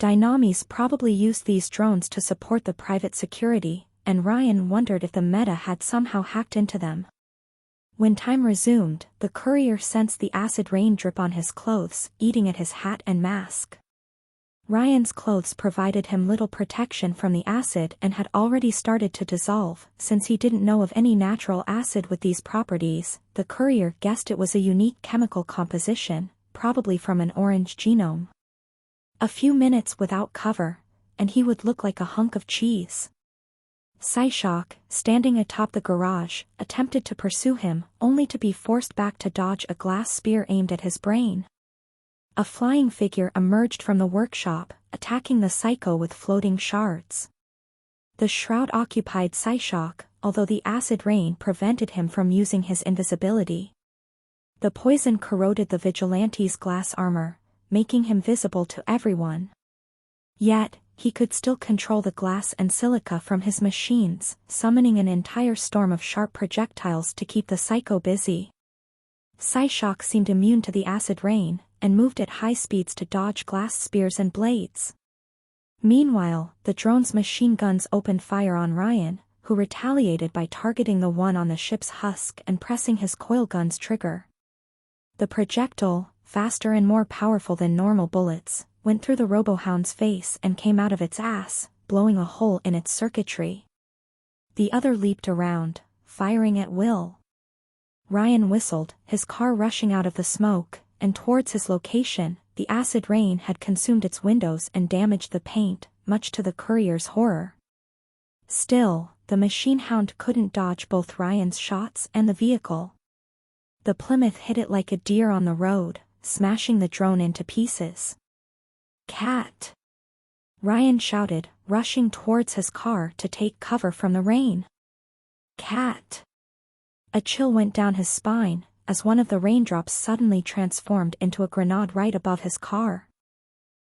Dynamis probably used these drones to support the private security, and Ryan wondered if the Meta had somehow hacked into them. When time resumed, the courier sensed the acid rain drip on his clothes, eating at his hat and mask. Ryan's clothes provided him little protection from the acid and had already started to dissolve. Since he didn't know of any natural acid with these properties, the courier guessed it was a unique chemical composition, probably from an orange genome. A few minutes without cover, and he would look like a hunk of cheese. Psyshock, standing atop the garage, attempted to pursue him, only to be forced back to dodge a glass spear aimed at his brain. A flying figure emerged from the workshop, attacking the Psycho with floating shards. The shroud occupied Psyshock, although the acid rain prevented him from using his invisibility. The poison corroded the Vigilante's glass armor, making him visible to everyone. Yet, he could still control the glass and silica from his machines, summoning an entire storm of sharp projectiles to keep the Psycho busy. Psyshock seemed immune to the acid rain, and moved at high speeds to dodge glass spears and blades. Meanwhile, the drone's machine guns opened fire on Ryan, who retaliated by targeting the one on the ship's husk and pressing his coil gun's trigger. The projectile, faster and more powerful than normal bullets, went through the Robohound's face and came out of its ass, blowing a hole in its circuitry. The other leaped around, firing at will. Ryan whistled, his car rushing out of the smoke, and towards his location. The acid rain had consumed its windows and damaged the paint, much to the courier's horror. Still, the machine hound couldn't dodge both Ryan's shots and the vehicle. The Plymouth hit it like a deer on the road, smashing the drone into pieces. "Cat!" Ryan shouted, rushing towards his car to take cover from the rain. "Cat!" A chill went down his spine, as one of the raindrops suddenly transformed into a grenade right above his car.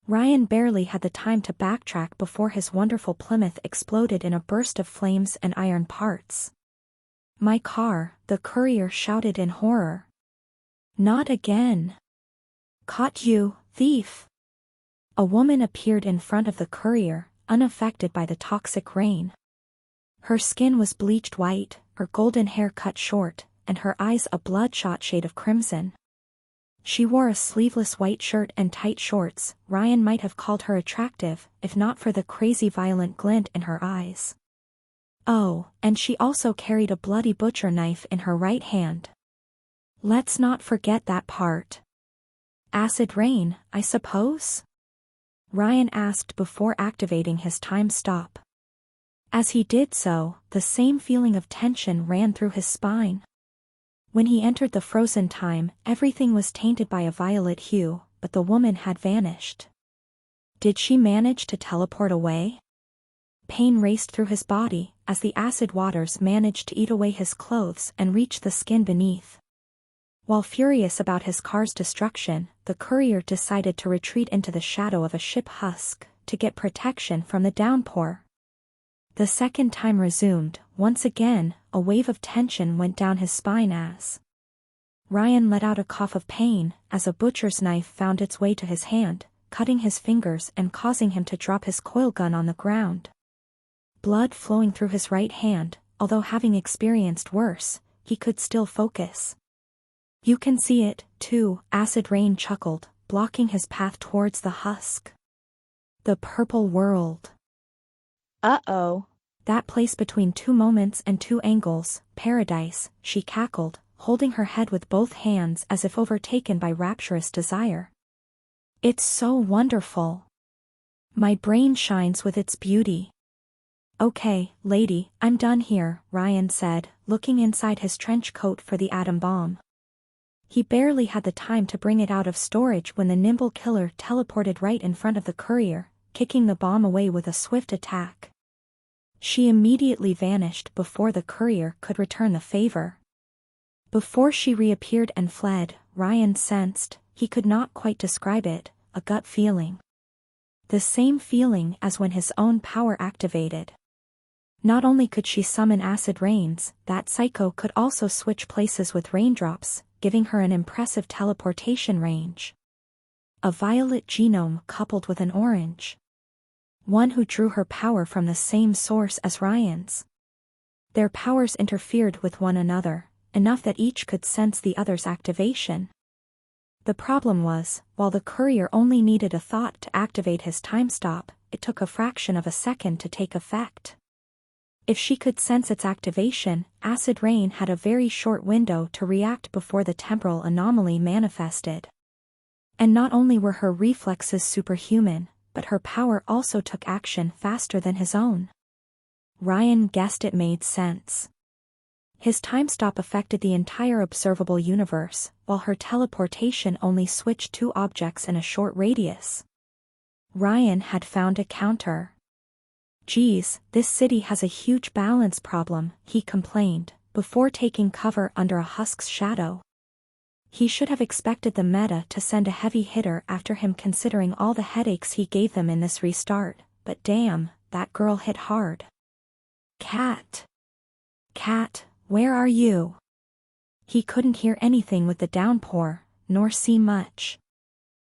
Ryan barely had the time to backtrack before his wonderful Plymouth exploded in a burst of flames and iron parts. "My car," the courier shouted in horror. "Not again." "Caught you, thief!" A woman appeared in front of the courier, unaffected by the toxic rain. Her skin was bleached white, her golden hair cut short, and her eyes a bloodshot shade of crimson. She wore a sleeveless white shirt and tight shorts. Ryan might have called her attractive, if not for the crazy violent glint in her eyes. Oh, and she also carried a bloody butcher knife in her right hand. Let's not forget that part. "Acid rain, I suppose?" Ryan asked before activating his time stop. As he did so, the same feeling of tension ran through his spine. When he entered the frozen time, everything was tainted by a violet hue, but the woman had vanished. Did she manage to teleport away? Pain raced through his body, as the acid waters managed to eat away his clothes and reach the skin beneath. While furious about his car's destruction, the courier decided to retreat into the shadow of a ship husk, to get protection from the downpour. The second time resumed, once again, a wave of tension went down his spine as Ryan let out a cough of pain, as a butcher's knife found its way to his hand, cutting his fingers and causing him to drop his coil gun on the ground. Blood flowing through his right hand, although having experienced worse, he could still focus. "You can see it, too," Acid Rain chuckled, blocking his path towards the husk. "The purple world." Uh-oh. "That place between two moments and two angles, paradise," she cackled, holding her head with both hands as if overtaken by rapturous desire. "It's so wonderful. My brain shines with its beauty." "Okay, lady, I'm done here," Ryan said, looking inside his trench coat for the atom bomb. He barely had the time to bring it out of storage when the nimble killer teleported right in front of the courier, kicking the bomb away with a swift attack. She immediately vanished before the courier could return the favor. Before she reappeared and fled, Ryan sensed, he could not quite describe it, a gut feeling. The same feeling as when his own power activated. Not only could she summon acid rains, that psycho could also switch places with raindrops, giving her an impressive teleportation range. A violet genome coupled with an orange. One who drew her power from the same source as Ryan's. Their powers interfered with one another, enough that each could sense the other's activation. The problem was, while the courier only needed a thought to activate his time stop, it took a fraction of a second to take effect. If she could sense its activation, acid rain had a very short window to react before the temporal anomaly manifested. And not only were her reflexes superhuman, but her power also took action faster than his own. Ryan guessed it made sense. His time stop affected the entire observable universe, while her teleportation only switched two objects in a short radius. Ryan had found a counter. "Geez, this city has a huge balance problem," he complained, before taking cover under a husk's shadow. He should have expected the meta to send a heavy hitter after him considering all the headaches he gave them in this restart, but damn, that girl hit hard. "Cat. Cat, where are you?" He couldn't hear anything with the downpour, nor see much.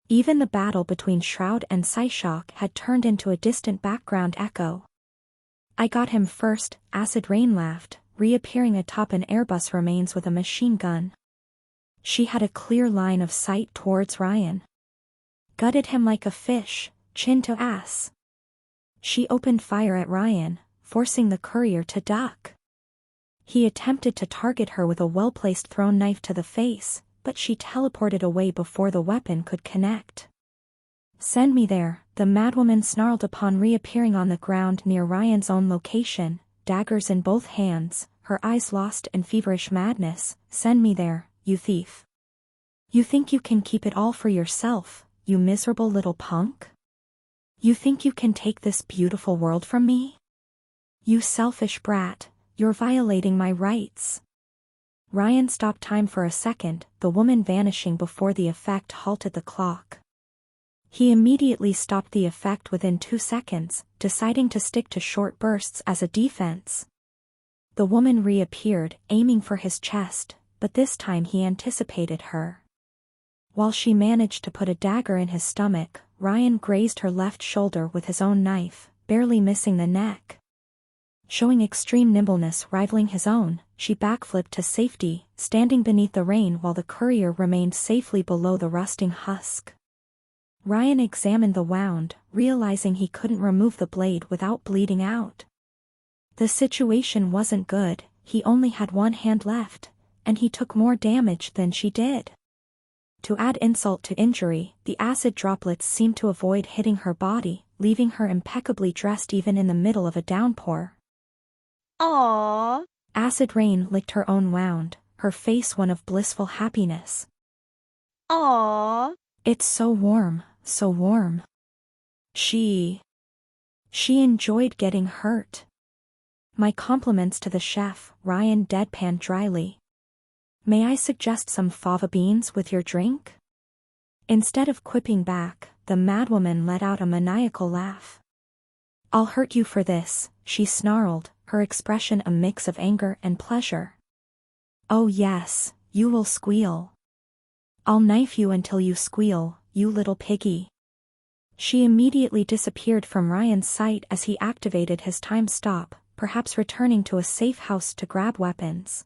Even the battle between Shroud and Psyshock had turned into a distant background echo. "I got him first," Acid Rain laughed, reappearing atop an Airbus remains with a machine gun. She had a clear line of sight towards Ryan. "Gutted him like a fish, chin to ass." She opened fire at Ryan, forcing the courier to duck. He attempted to target her with a well-placed thrown knife to the face, but she teleported away before the weapon could connect. "Send me there," the madwoman snarled upon reappearing on the ground near Ryan's own location, daggers in both hands, her eyes lost in feverish madness. "Send me there, you thief. You think you can keep it all for yourself, you miserable little punk? You think you can take this beautiful world from me? You selfish brat, you're violating my rights." Ryan stopped time for a second, the woman vanishing before the effect halted the clock. He immediately stopped the effect within 2 seconds, deciding to stick to short bursts as a defense. The woman reappeared, aiming for his chest, but this time he anticipated her. While she managed to put a dagger in his stomach, Ryan grazed her left shoulder with his own knife, barely missing the neck. Showing extreme nimbleness rivaling his own, she backflipped to safety, standing beneath the rain while the courier remained safely below the rusting husk. Ryan examined the wound, realizing he couldn't remove the blade without bleeding out. The situation wasn't good, he only had one hand left, and he took more damage than she did. To add insult to injury, the acid droplets seemed to avoid hitting her body, leaving her impeccably dressed even in the middle of a downpour. Aww. Acid Rain licked her own wound, her face one of blissful happiness. Aww. "It's so warm, so warm." She enjoyed getting hurt. "My compliments to the chef," Ryan deadpanned dryly. "May I suggest some fava beans with your drink?" Instead of quipping back, the madwoman let out a maniacal laugh. "I'll hurt you for this," she snarled, her expression a mix of anger and pleasure. "Oh yes, you will squeal. I'll knife you until you squeal, you little piggy." She immediately disappeared from Ryan's sight as he activated his time stop, perhaps returning to a safe house to grab weapons.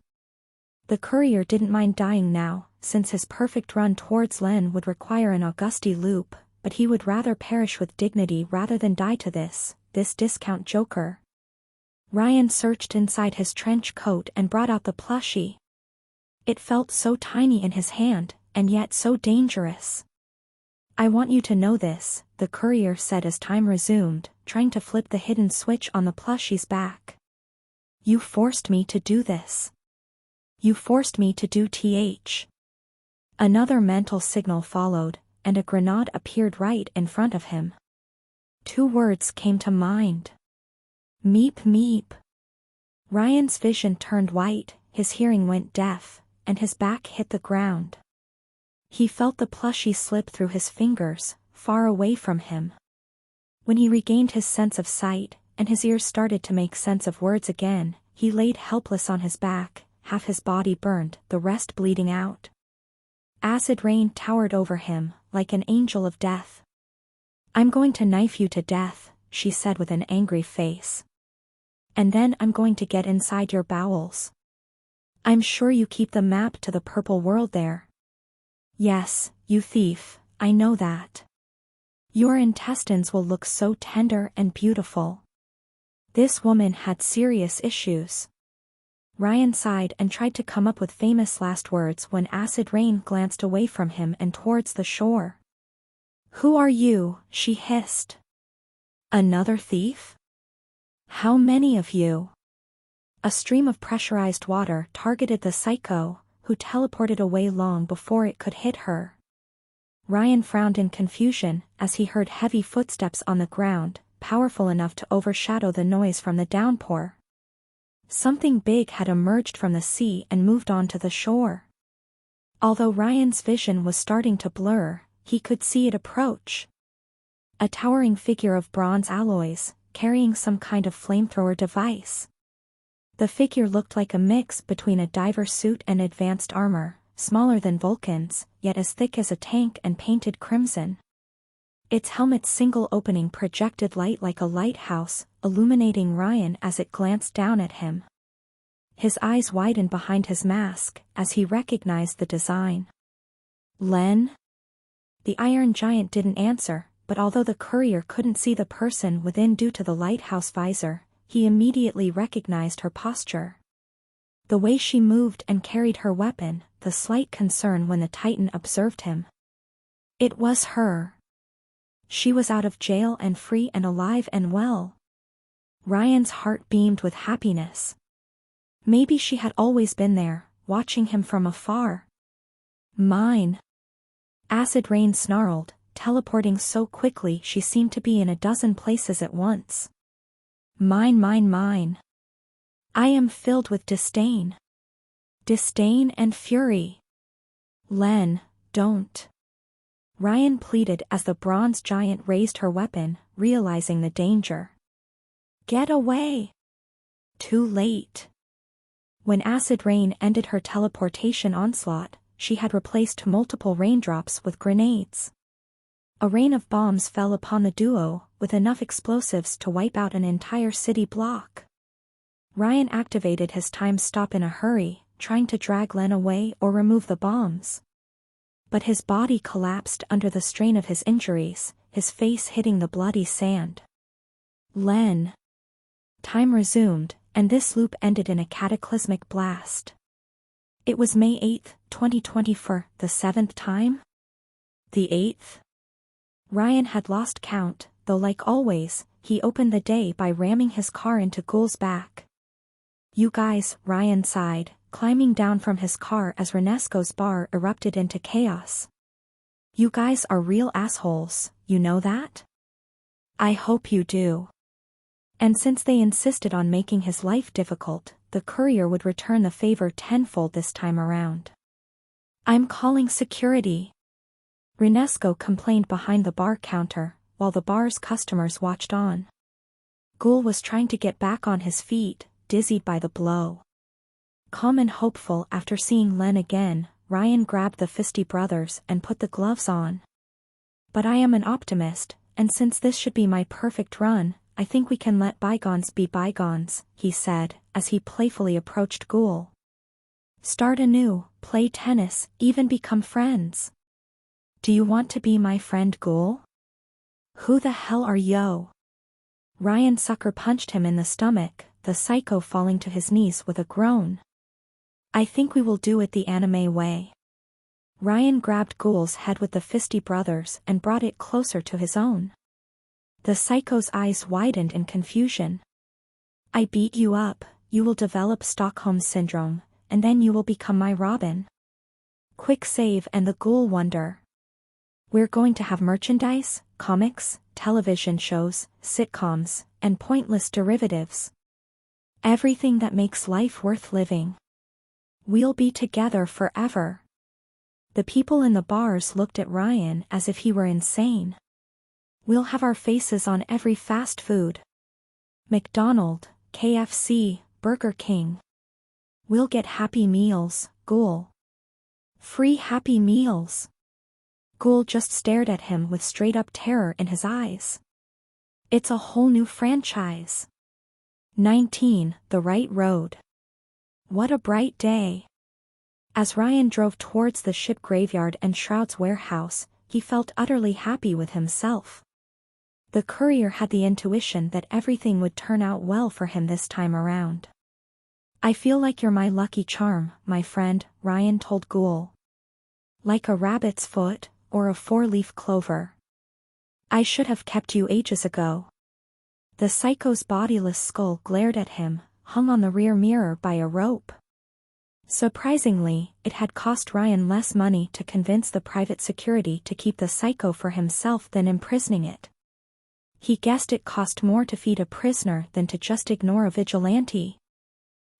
The courier didn't mind dying now, since his perfect run towards Len would require an Augusti loop, but he would rather perish with dignity rather than die to this discount joker. Ryan searched inside his trench coat and brought out the plushie. It felt so tiny in his hand, and yet so dangerous. "I want you to know this," the courier said as time resumed, trying to flip the hidden switch on the plushie's back. "You forced me to do this. You forced me to do th." Another mental signal followed, and a grenade appeared right in front of him. 2 words came to mind. "Meep meep." Ryan's vision turned white, his hearing went deaf, and his back hit the ground. He felt the plushie slip through his fingers, far away from him. When he regained his sense of sight, and his ears started to make sense of words again. He laid helpless on his back, half his body burned, the rest bleeding out. Acid rain towered over him, like an angel of death. "I'm going to knife you to death," she said with an angry face. "And then I'm going to get inside your bowels. I'm sure you keep the map to the purple world there." "Yes, you thief, I know that. Your intestines will look so tender and beautiful." This woman had serious issues. Ryan sighed and tried to come up with famous last words when Acid Rain glanced away from him and towards the shore. "Who are you?" she hissed. "Another thief? How many of you?" A stream of pressurized water targeted the psycho, who teleported away long before it could hit her. Ryan frowned in confusion as he heard heavy footsteps on the ground, powerful enough to overshadow the noise from the downpour. Something big had emerged from the sea and moved onto the shore. Although Ryan's vision was starting to blur, he could see it approach. A towering figure of bronze alloys, carrying some kind of flamethrower device. The figure looked like a mix between a diver suit and advanced armor, smaller than Vulcan's, yet as thick as a tank and painted crimson. Its helmet's single opening projected light like a lighthouse, illuminating Ryan as it glanced down at him. His eyes widened behind his mask as he recognized the design. "Len?" The Iron Giant didn't answer, but although the courier couldn't see the person within due to the lighthouse visor, he immediately recognized her posture. The way she moved and carried her weapon, the slight concern when the Titan observed him. It was her. She was out of jail and free and alive and well. Ryan's heart beamed with happiness. Maybe she had always been there, watching him from afar. "Mine." Acid Rain snarled, teleporting so quickly she seemed to be in a dozen places at once. "Mine, mine, mine. I am filled with disdain. Disdain and fury. Len, don't." Ryan pleaded as the bronze giant raised her weapon, realizing the danger. "Get away." Too late. When Acid Rain ended her teleportation onslaught, she had replaced multiple raindrops with grenades. A rain of bombs fell upon the duo, with enough explosives to wipe out an entire city block. Ryan activated his time stop in a hurry, trying to drag Len away or remove the bombs. But his body collapsed under the strain of his injuries, his face hitting the bloody sand. "Len." Time resumed, and this loop ended in a cataclysmic blast. It was May 8, 2024, the 7th time? The 8th? Ryan had lost count, though like always, he opened the day by ramming his car into Ghoul's back. "You guys," Ryan sighed, climbing down from his car as Renesco's bar erupted into chaos. "You guys are real assholes, you know that? I hope you do." And since they insisted on making his life difficult, the courier would return the favor tenfold this time around. "I'm calling security." Renesco complained behind the bar counter, while the bar's customers watched on. Ghoul was trying to get back on his feet, dizzied by the blow. Calm and hopeful after seeing Len again, Ryan grabbed the Fisty brothers and put the gloves on. "But I am an optimist, and since this should be my perfect run, I think we can let bygones be bygones," he said, as he playfully approached Ghoul. "Start anew, play tennis, even become friends. Do you want to be my friend, Ghoul?" "Who the hell are yo?" Ryan sucker punched him in the stomach, the psycho falling to his knees with a groan. "I think we will do it the anime way." Ryan grabbed Ghoul's head with the Fisty brothers and brought it closer to his own. The psycho's eyes widened in confusion. "I beat you up, you will develop Stockholm Syndrome, and then you will become my Robin. Quick save." And the Ghoul wonder. "We're going to have merchandise, comics, television shows, sitcoms, and pointless derivatives. Everything that makes life worth living. We'll be together forever." The people in the bars looked at Ryan as if he were insane. "We'll have our faces on every fast food. McDonald's, KFC, Burger King. We'll get Happy Meals, Ghoul. Free Happy Meals. Ghoul just stared at him with straight-up terror in his eyes. It's a whole new franchise. 19, The Right Road. What a bright day. As Ryan drove towards the ship graveyard and Shroud's warehouse, he felt utterly happy with himself. The courier had the intuition that everything would turn out well for him this time around. I feel like you're my lucky charm, my friend, Ryan told Ghoul. Like a rabbit's foot, or a four-leaf clover. I should have kept you ages ago. The psycho's bodiless skull glared at him, hung on the rear mirror by a rope. Surprisingly, it had cost Ryan less money to convince the private security to keep the psycho for himself than imprisoning it. He guessed it cost more to feed a prisoner than to just ignore a vigilante.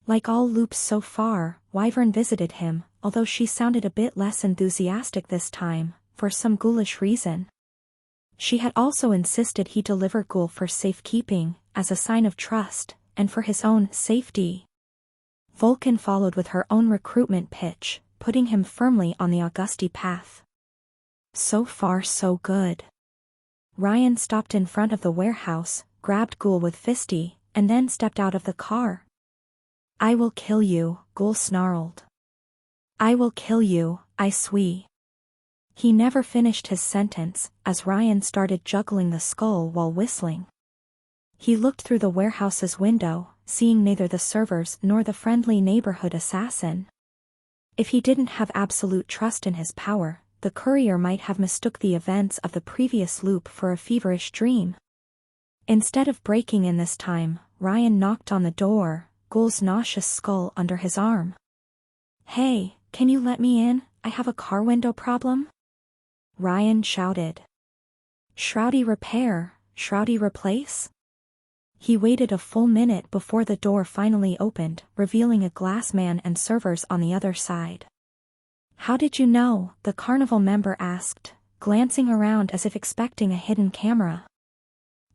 Like all loops so far, Wyvern visited him, although she sounded a bit less enthusiastic this time, for some ghoulish reason. She had also insisted he deliver Ghoul for safekeeping, as a sign of trust, and for his own safety. Vulcan followed with her own recruitment pitch, putting him firmly on the Augusti path. So far so good. Ryan stopped in front of the warehouse, grabbed Ghoul with Fisty, and then stepped out of the car. I will kill you, Ghoul snarled. I will kill you, I swear. He never finished his sentence, as Ryan started juggling the skull while whistling. He looked through the warehouse's window, seeing neither the servers nor the friendly neighborhood assassin. If he didn't have absolute trust in his power, the courier might have mistook the events of the previous loop for a feverish dream. Instead of breaking in this time, Ryan knocked on the door, Ghoul's nauseous skull under his arm. Hey, can you let me in? I have a car window problem. Ryan shouted. Shroudy repair, Shroudy replace? He waited a full minute before the door finally opened, revealing a glass man and servers on the other side. How did you know? The carnival member asked, glancing around as if expecting a hidden camera.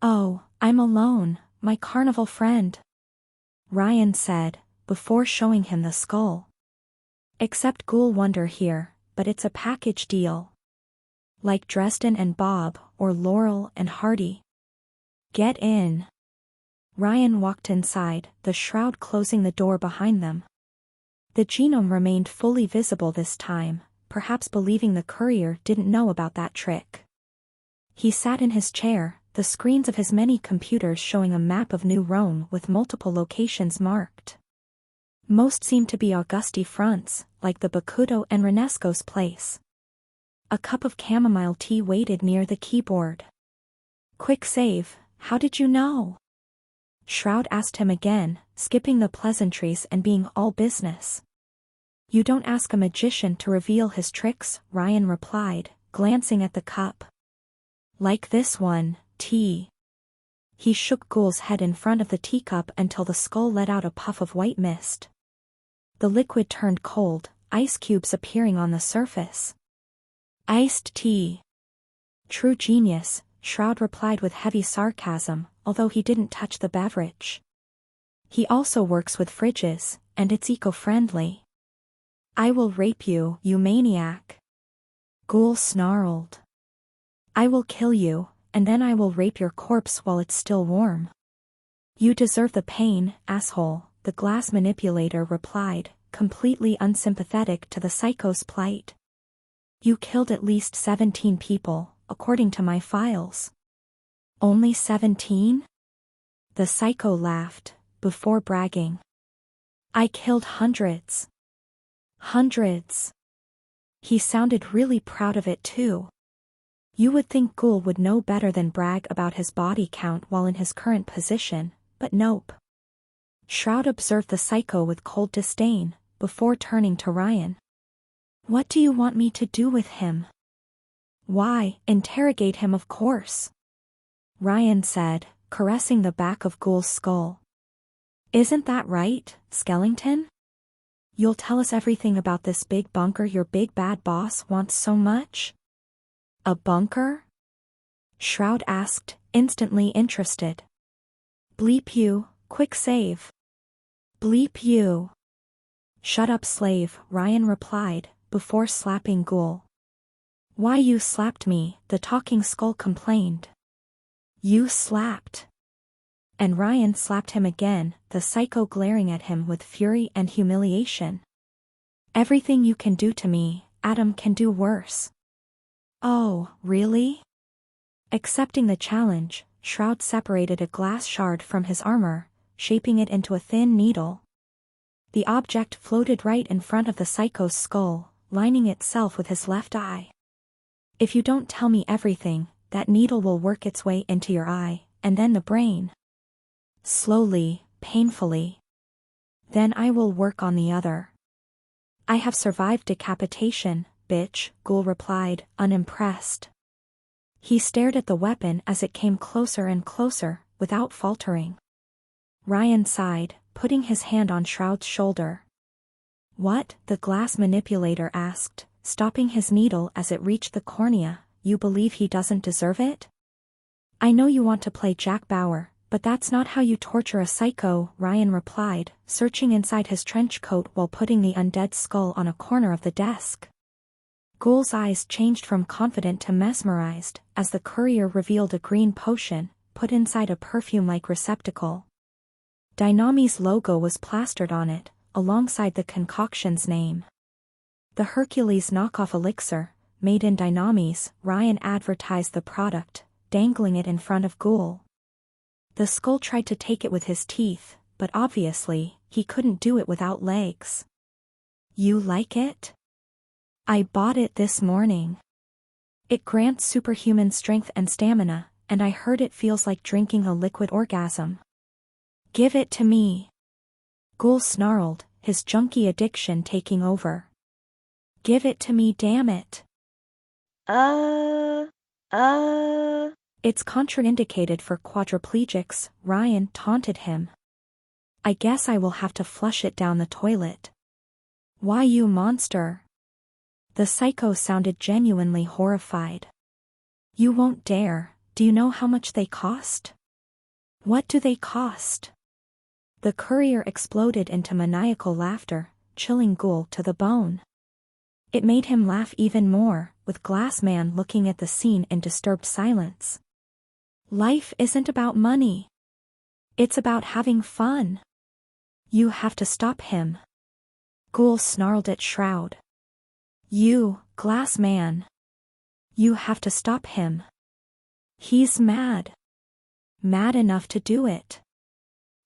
Oh, I'm alone, my carnival friend. Ryan said, before showing him the skull. Except Ghoul Wonder here, but it's a package deal. Like Dresden and Bob, or Laurel and Hardy. Get in. Ryan walked inside, the shroud closing the door behind them. The genome remained fully visible this time, perhaps believing the courier didn't know about that trick. He sat in his chair, the screens of his many computers showing a map of New Rome with multiple locations marked. Most seemed to be Augusti fronts, like the Bakudo and Renesco's place. A cup of chamomile tea waited near the keyboard. Quick save, how did you know? Shroud asked him again, skipping the pleasantries and being all business. You don't ask a magician to reveal his tricks, Ryan replied, glancing at the cup. Like this one, tea. He shook Ghoul's head in front of the teacup until the skull let out a puff of white mist. The liquid turned cold, ice cubes appearing on the surface. Iced tea. True genius, Shroud replied with heavy sarcasm, although he didn't touch the beverage. He also works with fridges, and it's eco-friendly. I will rape you, you maniac. Ghoul snarled. I will kill you, and then I will rape your corpse while it's still warm. You deserve the pain, asshole, the glass manipulator replied, completely unsympathetic to the psycho's plight. You killed at least 17 people, according to my files. Only 17? The psycho laughed, before bragging. I killed hundreds. Hundreds. He sounded really proud of it too. You would think Ghoul would know better than brag about his body count while in his current position, but nope. Shroud observed the psycho with cold disdain, before turning to Ryan. What do you want me to do with him? Why, interrogate him of course. Ryan said, caressing the back of Ghoul's skull. Isn't that right, Skellington? You'll tell us everything about this big bunker your big bad boss wants so much? A bunker? Shroud asked, instantly interested. Bleep you, quick save. Bleep you. Shut up, slave, Ryan replied, before slapping Ghoul. Why you slapped me, the talking skull complained. You slapped. And Ryan slapped him again, the psycho glaring at him with fury and humiliation. Everything you can do to me, Adam can do worse. Oh, really? Accepting the challenge, Shroud separated a glass shard from his armor, shaping it into a thin needle. The object floated right in front of the psycho's skull, lining itself with his left eye. If you don't tell me everything, that needle will work its way into your eye, and then the brain. Slowly, painfully. Then I will work on the other. I have survived decapitation, bitch, Ghoul replied, unimpressed. He stared at the weapon as it came closer and closer, without faltering. Ryan sighed, putting his hand on Shroud's shoulder. What? The glass manipulator asked, stopping his needle as it reached the cornea. You believe he doesn't deserve it? I know you want to play Jack Bauer, but that's not how you torture a psycho, Ryan replied, searching inside his trench coat while putting the undead skull on a corner of the desk. Ghoul's eyes changed from confident to mesmerized, as the courier revealed a green potion, put inside a perfume-like receptacle. Dynami's logo was plastered on it, alongside the concoction's name. The Hercules knockoff elixir, made in Dynami's, Ryan advertised the product, dangling it in front of Ghoul. The skull tried to take it with his teeth, but obviously, he couldn't do it without legs. You like it? I bought it this morning. It grants superhuman strength and stamina, and I heard it feels like drinking a liquid orgasm. Give it to me. Ghoul snarled, his junkie addiction taking over. Give it to me, damn it. It's contraindicated for quadriplegics, Ryan taunted him. I guess I will have to flush it down the toilet. Why, you monster? The psycho sounded genuinely horrified. You won't dare. Do you know how much they cost? What do they cost? The courier exploded into maniacal laughter, chilling Ghoul to the bone. It made him laugh even more, with Glassman looking at the scene in disturbed silence. Life isn't about money. It's about having fun. You have to stop him. Ghoul snarled at Shroud. You, Glassman. You have to stop him. He's mad. Mad enough to do it.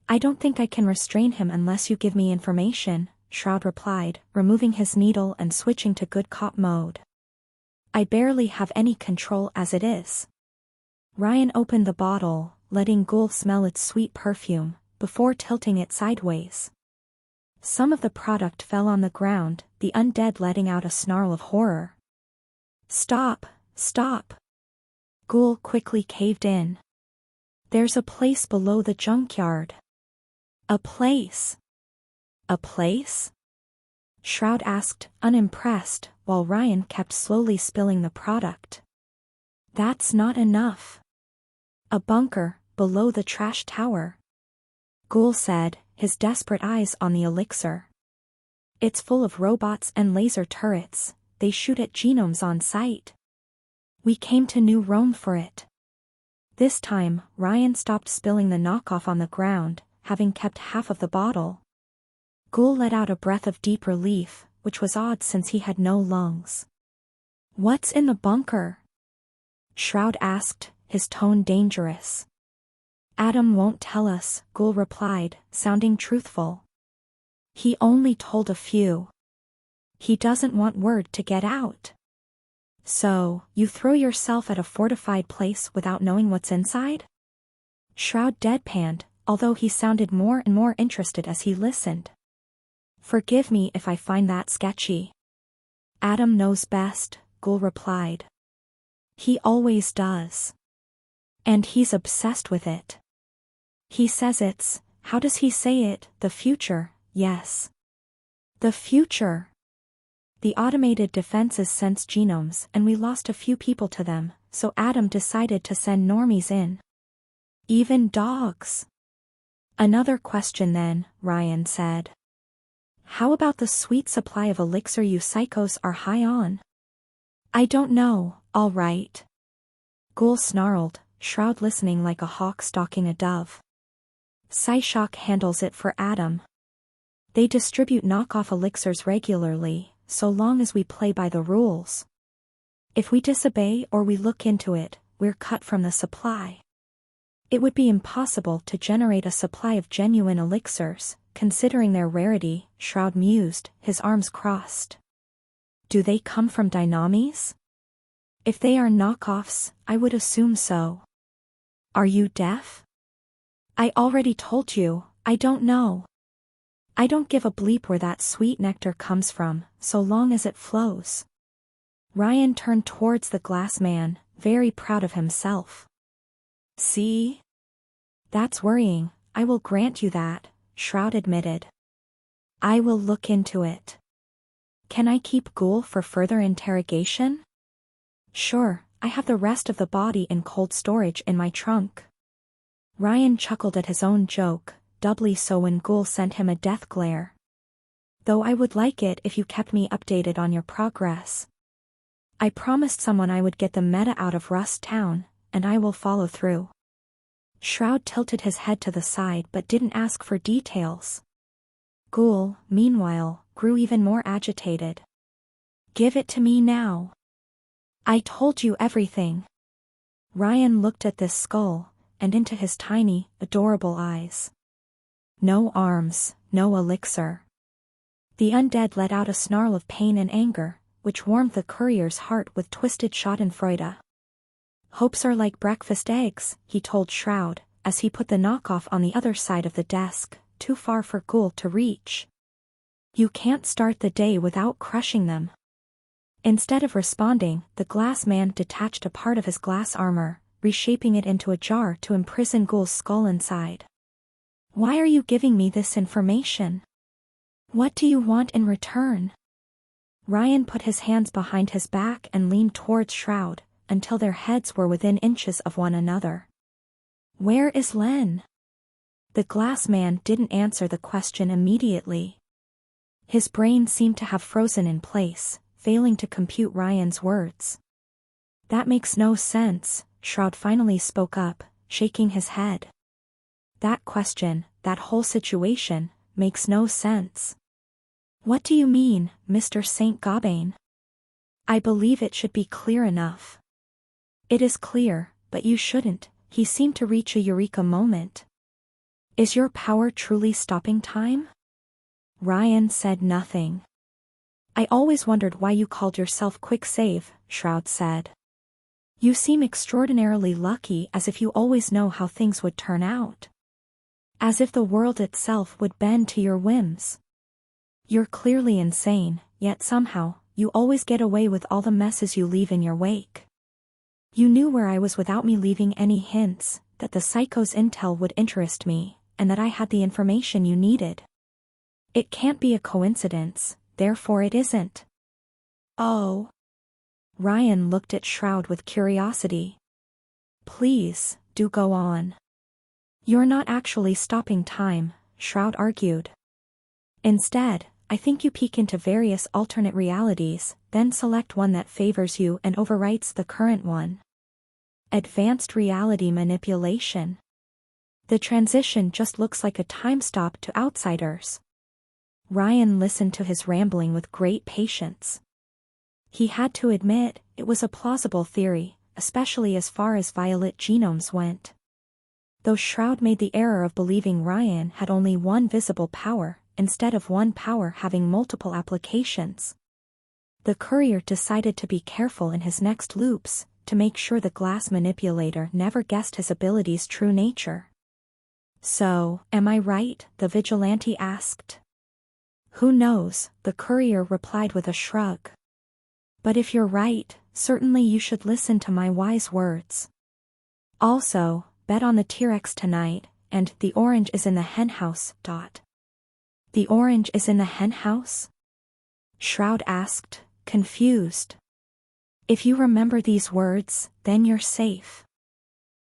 I don't think I can restrain him unless you give me information, Shroud replied, removing his needle and switching to good cop mode. I barely have any control as it is. Ryan opened the bottle, letting Ghoul smell its sweet perfume, before tilting it sideways. Some of the product fell on the ground, the undead letting out a snarl of horror. Stop, stop. Ghoul quickly caved in. There's a place below the junkyard. A place. A place? Shroud asked, unimpressed, while Ryan kept slowly spilling the product. That's not enough. A bunker, below the trash tower. Ghoul said, his desperate eyes on the elixir. It's full of robots and laser turrets, they shoot at genomes on sight. We came to New Rome for it. This time, Ryan stopped spilling the knockoff on the ground, having kept half of the bottle. Ghoul let out a breath of deep relief, which was odd since he had no lungs. What's in the bunker? Shroud asked, his tone dangerous. Adam won't tell us, Ghoul replied, sounding truthful. He only told a few. He doesn't want word to get out. So, you throw yourself at a fortified place without knowing what's inside? Shroud deadpanned, although he sounded more and more interested as he listened. Forgive me if I find that sketchy. Adam knows best, Ghoul replied. He always does. And he's obsessed with it. He says it's, how does he say it, the future, yes. The future. The automated defenses sense genomes and we lost a few people to them, so Adam decided to send normies in. Even dogs. Another question then, Ryan said. How about the sweet supply of elixir you psychos are high on? I don't know, all right. Ghoul snarled, Shroud listening like a hawk stalking a dove. Psyshock handles it for Adam. They distribute knockoff elixirs regularly, so long as we play by the rules. If we disobey or we look into it, we're cut from the supply. It would be impossible to generate a supply of genuine elixirs, considering their rarity, Shroud mused, his arms crossed. Do they come from dynamis? If they are knockoffs, I would assume so. Are you deaf? I already told you, I don't know. I don't give a bleep where that sweet nectar comes from, so long as it flows. Ryan turned towards the glass man, very proud of himself. See? That's worrying, I will grant you that, Shroud admitted. I will look into it. Can I keep Ghoul for further interrogation? Sure, I have the rest of the body in cold storage in my trunk. Ryan chuckled at his own joke, doubly so when Ghoul sent him a death glare. Though I would like it if you kept me updated on your progress. I promised someone I would get the meta out of Rust Town, and I will follow through. Shroud tilted his head to the side but didn't ask for details. Ghoul, meanwhile, grew even more agitated. Give it to me now. I told you everything. Ryan looked at this skull, and into his tiny, adorable eyes. No arms, no elixir. The undead let out a snarl of pain and anger, which warmed the courier's heart with twisted schadenfreude. Hopes are like breakfast eggs, he told Shroud, as he put the knockoff on the other side of the desk, too far for Ghoul to reach. You can't start the day without crushing them. Instead of responding, the glass man detached a part of his glass armor, reshaping it into a jar to imprison Ghoul's skull inside. Why are you giving me this information? What do you want in return? Ryan put his hands behind his back and leaned towards Shroud, until their heads were within inches of one another. Where is Len? The glass man didn't answer the question immediately. His brain seemed to have frozen in place, failing to compute Ryan's words. That makes no sense, Shroud finally spoke up, shaking his head. That question, that whole situation, makes no sense. What do you mean, Mr. St. Gabain? I believe it should be clear enough. It is clear, but you shouldn't, he seemed to reach a eureka moment. Is your power truly stopping time? Ryan said nothing. I always wondered why you called yourself Quick Save, Shroud said. You seem extraordinarily lucky, as if you always know how things would turn out. As if the world itself would bend to your whims. You're clearly insane, yet somehow, you always get away with all the messes you leave in your wake. You knew where I was without me leaving any hints, that the psycho's intel would interest me, and that I had the information you needed. It can't be a coincidence, therefore it isn't. Oh. Ryan looked at Shroud with curiosity. Please, do go on. You're not actually stopping time, Shroud argued. Instead, I think you peek into various alternate realities, then select one that favors you and overwrites the current one. Advanced reality manipulation. The transition just looks like a time stop to outsiders. Ryan listened to his rambling with great patience. He had to admit, it was a plausible theory, especially as far as violet genomes went. Though Shroud made the error of believing Ryan had only one visible power, instead of one power having multiple applications. The courier decided to be careful in his next loops, to make sure the glass manipulator never guessed his ability's true nature. So, am I right? The vigilante asked. Who knows, the courier replied with a shrug. But if you're right, certainly you should listen to my wise words. Also, bet on the T-Rex tonight, and the orange is in the henhouse. The orange is in the henhouse? Shroud asked, confused. If you remember these words, then you're safe.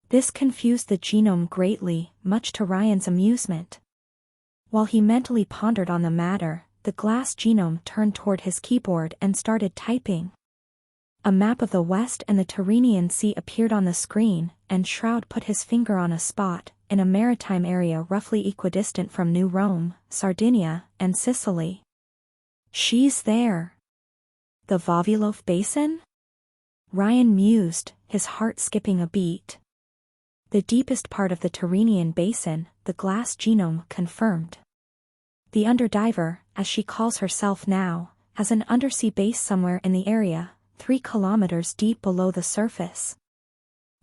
This confused the genome greatly, much to Ryan's amusement. While he mentally pondered on the matter, the glass genome turned toward his keyboard and started typing. A map of the West and the Tyrrhenian Sea appeared on the screen, and Shroud put his finger on a spot, in a maritime area roughly equidistant from New Rome, Sardinia, and Sicily. She's there. The Vavilov Basin? Ryan mused, his heart skipping a beat. The deepest part of the Tyrrhenian Basin, the glass genome confirmed. The Underdiver, as she calls herself now, has an undersea base somewhere in the area, 3 kilometers deep below the surface.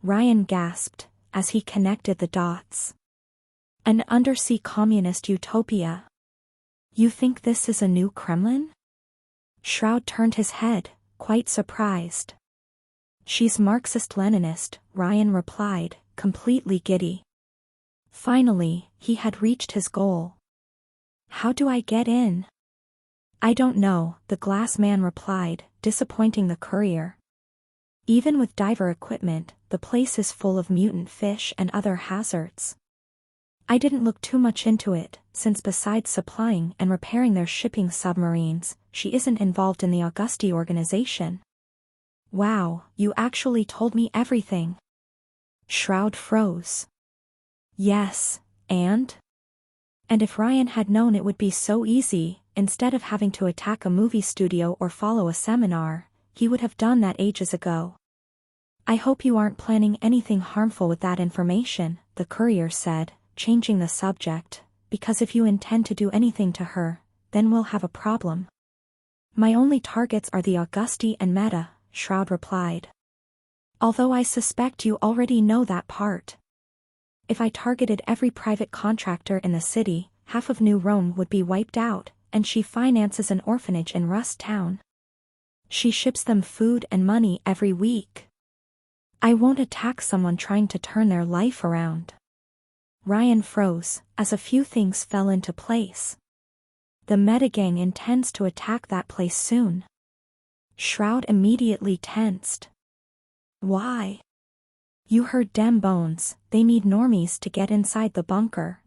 Ryan gasped, as he connected the dots. An undersea communist utopia. You think this is a new Kremlin? Shroud turned his head, quite surprised. She's Marxist-Leninist, Ryan replied, completely giddy. Finally, he had reached his goal. How do I get in? I don't know, the glass man replied, disappointing the courier. Even with diver equipment, the place is full of mutant fish and other hazards. I didn't look too much into it, since besides supplying and repairing their shipping submarines, she isn't involved in the Augusti organization. Wow, you actually told me everything. Shroud froze. Yes, and? And if Ryan had known it would be so easy, instead of having to attack a movie studio or follow a seminar, he would have done that ages ago. I hope you aren't planning anything harmful with that information, the courier said, changing the subject, because if you intend to do anything to her, then we'll have a problem. My only targets are the Augusti and Meta, Shroud replied. Although I suspect you already know that part. If I targeted every private contractor in the city, half of New Rome would be wiped out, and she finances an orphanage in Rust Town. She ships them food and money every week. I won't attack someone trying to turn their life around. Ryan froze, as a few things fell into place. The Metagang intends to attack that place soon. Shroud immediately tensed. Why? You heard dem bones, they need normies to get inside the bunker.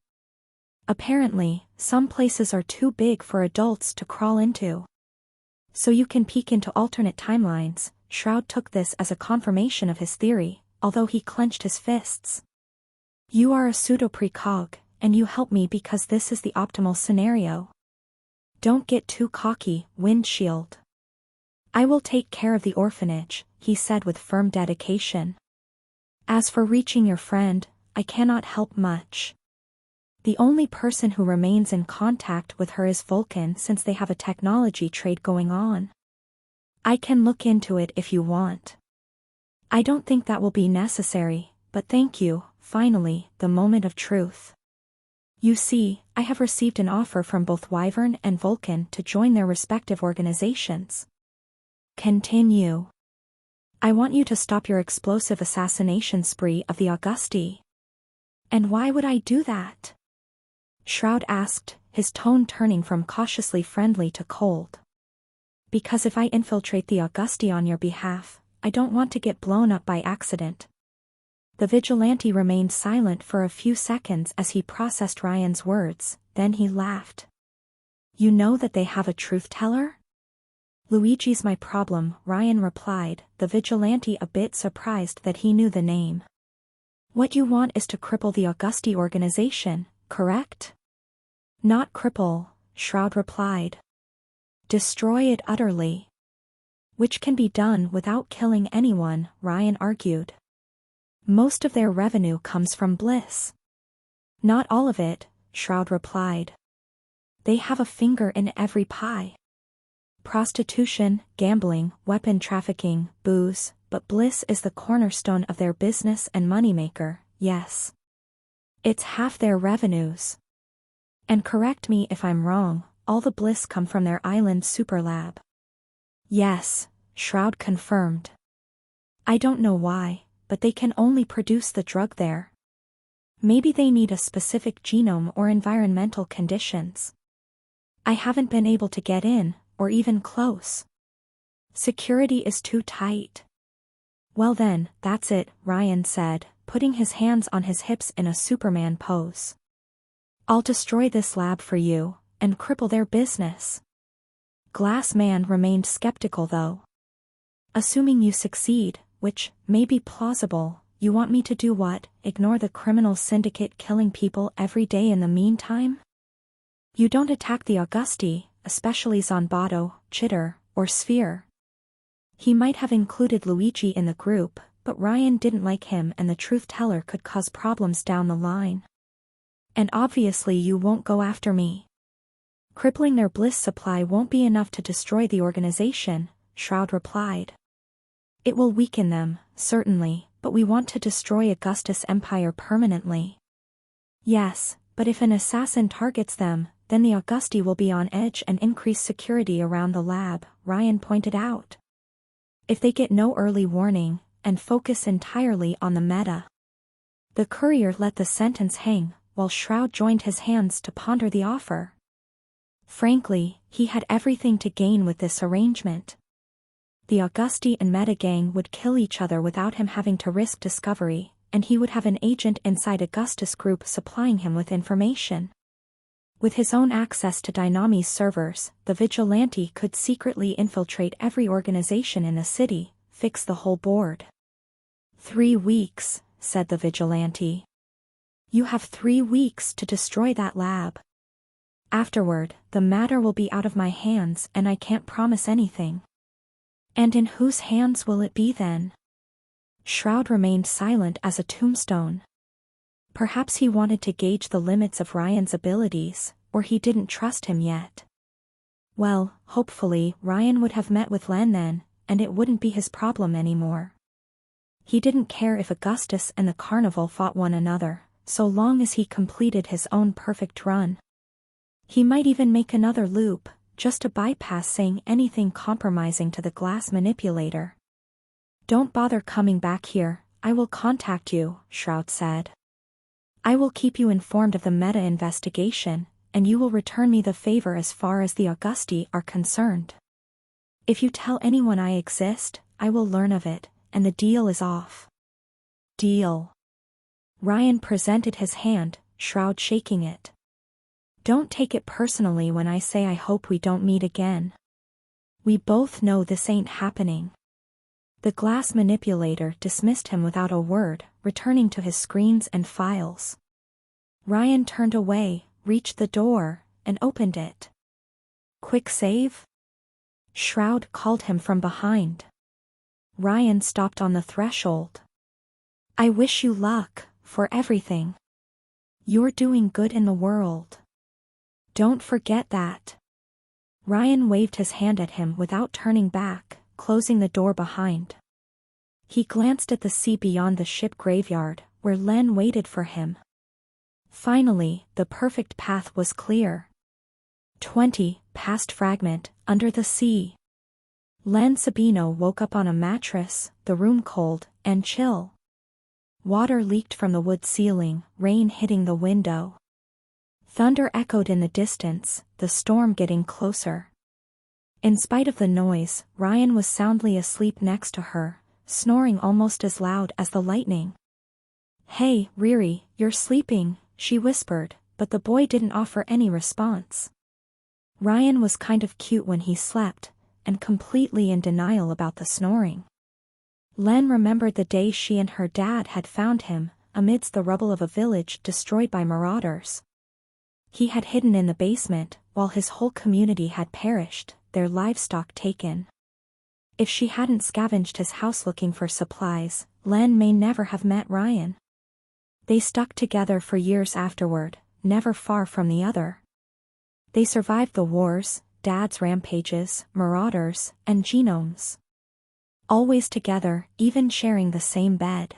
Apparently, some places are too big for adults to crawl into. So you can peek into alternate timelines. Shroud took this as a confirmation of his theory, although he clenched his fists. You are a pseudo-precog, and you help me because this is the optimal scenario. Don't get too cocky, Windshield. I will take care of the orphanage, he said with firm dedication. As for reaching your friend, I cannot help much. The only person who remains in contact with her is Vulcan since they have a technology trade going on. I can look into it if you want. I don't think that will be necessary, but thank you. Finally, the moment of truth. You see, I have received an offer from both Wyvern and Vulcan to join their respective organizations. Continue. I want you to stop your explosive assassination spree of the Augusti. And why would I do that? Shroud asked, his tone turning from cautiously friendly to cold. Because if I infiltrate the Augusti on your behalf, I don't want to get blown up by accident. The vigilante remained silent for a few seconds as he processed Ryan's words, then he laughed. You know that they have a truth-teller? Luigi's my problem, Ryan replied, the vigilante a bit surprised that he knew the name. What you want is to cripple the Augusti organization, correct? Not cripple, Shroud replied. Destroy it utterly. Which can be done without killing anyone, Ryan argued. Most of their revenue comes from Bliss. Not all of it, Shroud replied. They have a finger in every pie. Prostitution, gambling, weapon trafficking, booze, but Bliss is the cornerstone of their business and moneymaker, yes. It's half their revenues. And correct me if I'm wrong, all the Bliss come from their island superlab. Yes, Shroud confirmed. I don't know why, but they can only produce the drug there. Maybe they need a specific genome or environmental conditions. I haven't been able to get in, or even close. Security is too tight. Well then, that's it, Ryan said, putting his hands on his hips in a Superman pose. I'll destroy this lab for you, and cripple their business. Glass Man remained skeptical though. Assuming you succeed, which may be plausible, you want me to do what, ignore the criminal syndicate killing people every day in the meantime? You don't attack the Augusti, especially Zanbato, Chitter, or Sphere. He might have included Luigi in the group, but Ryan didn't like him and the truth teller could cause problems down the line. And obviously you won't go after me. Crippling their bliss supply won't be enough to destroy the organization, Shroud replied. It will weaken them, certainly, but we want to destroy Augustus Empire permanently. Yes, but if an assassin targets them, then the Augusti will be on edge and increase security around the lab, Ryan pointed out. If they get no early warning, and focus entirely on the meta. The courier let the sentence hang, while Shroud joined his hands to ponder the offer. Frankly, he had everything to gain with this arrangement. The Augusti and Meta gang would kill each other without him having to risk discovery, and he would have an agent inside Augustus Group supplying him with information. With his own access to Dynami's servers, the vigilante could secretly infiltrate every organization in the city, fix the whole board. 3 weeks, said the vigilante. You have 3 weeks to destroy that lab. Afterward, the matter will be out of my hands and I can't promise anything. And in whose hands will it be then? Shroud remained silent as a tombstone. Perhaps he wanted to gauge the limits of Ryan's abilities, or he didn't trust him yet. Well, hopefully, Ryan would have met with Len then, and it wouldn't be his problem anymore. He didn't care if Augustus and the Carnival fought one another, so long as he completed his own perfect run. He might even make another loop, just to bypass saying anything compromising to the glass manipulator. Don't bother coming back here, I will contact you, Shroud said. I will keep you informed of the meta investigation, and you will return me the favor as far as the Augusti are concerned. If you tell anyone I exist, I will learn of it, and the deal is off. Deal. Ryan presented his hand, Shroud shaking it. Don't take it personally when I say I hope we don't meet again. We both know this ain't happening. The glass manipulator dismissed him without a word, returning to his screens and files. Ryan turned away, reached the door, and opened it. Quick save? Shroud called him from behind. Ryan stopped on the threshold. I wish you luck, for everything. You're doing good in the world. Don't forget that. Ryan waved his hand at him without turning back, closing the door behind. He glanced at the sea beyond the ship graveyard, where Len waited for him. Finally, the perfect path was clear. 20, past fragment, under the sea. Len Sabino woke up on a mattress, the room cold and chill. Water leaked from the wood ceiling, rain hitting the window. Thunder echoed in the distance, the storm getting closer. In spite of the noise, Ryan was soundly asleep next to her, snoring almost as loud as the lightning. Hey, Riri, you're sleeping, she whispered, but the boy didn't offer any response. Ryan was kind of cute when he slept, and completely in denial about the snoring. Len remembered the day she and her dad had found him, amidst the rubble of a village destroyed by marauders. He had hidden in the basement, while his whole community had perished, their livestock taken. If she hadn't scavenged his house looking for supplies, Len may never have met Ryan. They stuck together for years afterward, never far from the other. They survived the wars, Dad's rampages, marauders, and genomes. Always together, even sharing the same bed.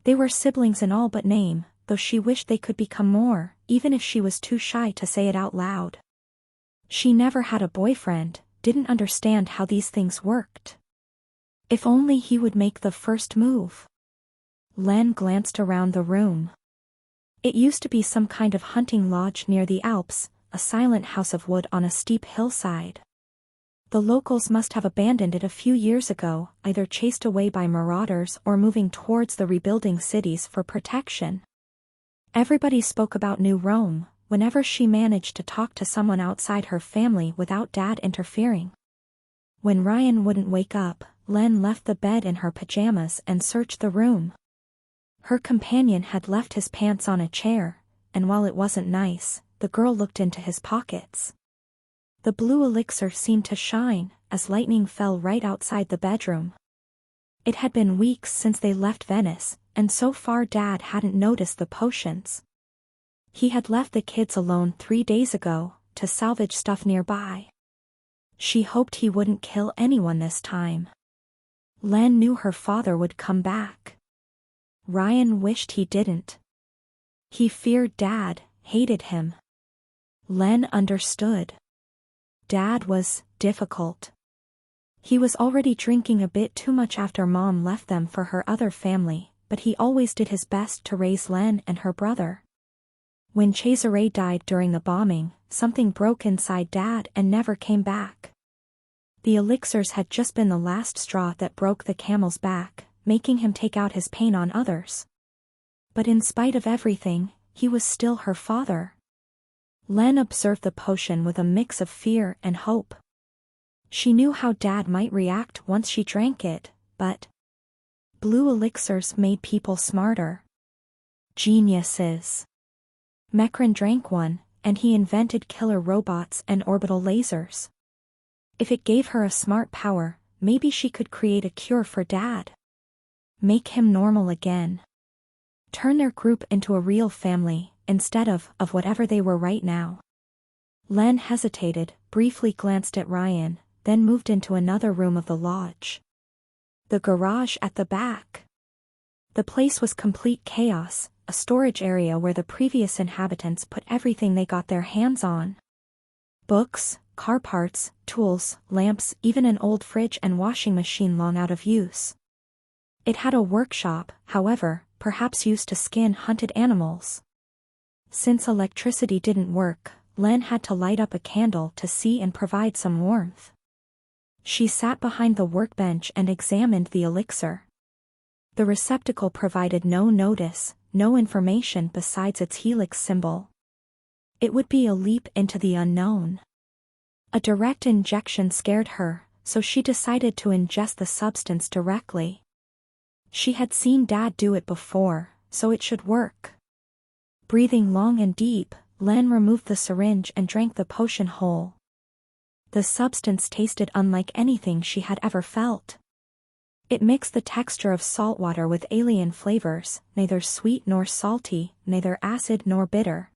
They were siblings in all but name, though she wished they could become more, even if she was too shy to say it out loud. She never had a boyfriend, didn't understand how these things worked. If only he would make the first move. Len glanced around the room. It used to be some kind of hunting lodge near the Alps, a silent house of wood on a steep hillside. The locals must have abandoned it a few years ago, either chased away by marauders or moving towards the rebuilding cities for protection. Everybody spoke about New Rome, whenever she managed to talk to someone outside her family without Dad interfering. When Ryan wouldn't wake up, Len left the bed in her pajamas and searched the room. Her companion had left his pants on a chair, and while it wasn't nice, the girl looked into his pockets. The blue elixir seemed to shine, as lightning fell right outside the bedroom. It had been weeks since they left Venice, and so far Dad hadn't noticed the potions. He had left the kids alone 3 days ago, to salvage stuff nearby. She hoped he wouldn't kill anyone this time. Len knew her father would come back. Ryan wished he didn't. He feared Dad, hated him. Len understood. Dad was difficult. He was already drinking a bit too much after Mom left them for her other family, but he always did his best to raise Len and her brother. When Cesare died during the bombing, something broke inside Dad and never came back. The elixirs had just been the last straw that broke the camel's back, making him take out his pain on others. But in spite of everything, he was still her father. Len observed the potion with a mix of fear and hope. She knew how Dad might react once she drank it, but blue elixirs made people smarter. Geniuses. Mekran drank one, and he invented killer robots and orbital lasers. If it gave her a smart power, maybe she could create a cure for Dad. Make him normal again. Turn their group into a real family, instead of whatever they were right now. Len hesitated, briefly glanced at Ryan, then moved into another room of the lodge. The garage at the back. The place was complete chaos, a storage area where the previous inhabitants put everything they got their hands on. Books, car parts, tools, lamps, even an old fridge and washing machine long out of use. It had a workshop, however, perhaps used to skin hunted animals. Since electricity didn't work, Len had to light up a candle to see and provide some warmth. She sat behind the workbench and examined the elixir. The receptacle provided no notice, no information besides its helix symbol. It would be a leap into the unknown. A direct injection scared her, so she decided to ingest the substance directly. She had seen Dad do it before, so it should work. Breathing long and deep, Len removed the syringe and drank the potion whole. The substance tasted unlike anything she had ever felt. It mixed the texture of salt water with alien flavors, neither sweet nor salty, neither acid nor bitter.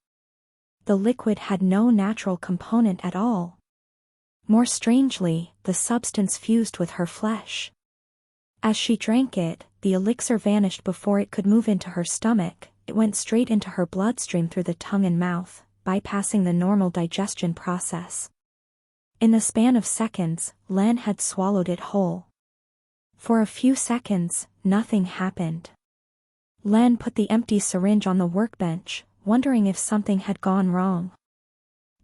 The liquid had no natural component at all. More strangely, the substance fused with her flesh. As she drank it, the elixir vanished before it could move into her stomach. It went straight into her bloodstream through the tongue and mouth, bypassing the normal digestion process. In the span of seconds, Len had swallowed it whole. For a few seconds, nothing happened. Len put the empty syringe on the workbench, wondering if something had gone wrong.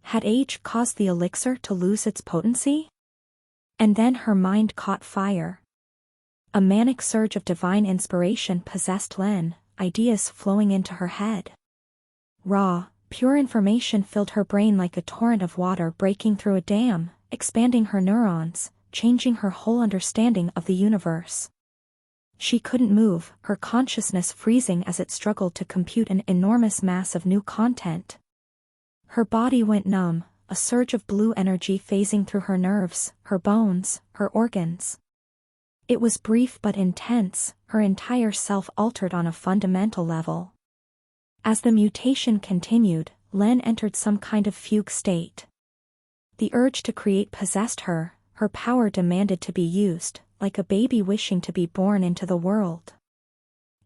Had age caused the elixir to lose its potency? And then her mind caught fire. A manic surge of divine inspiration possessed Len, ideas flowing into her head. Raw, pure information filled her brain like a torrent of water breaking through a dam, expanding her neurons, changing her whole understanding of the universe. She couldn't move, her consciousness freezing as it struggled to compute an enormous mass of new content. Her body went numb, a surge of blue energy phasing through her nerves, her bones, her organs. It was brief but intense, her entire self altered on a fundamental level. As the mutation continued, Len entered some kind of fugue state. The urge to create possessed her, her power demanded to be used, like a baby wishing to be born into the world.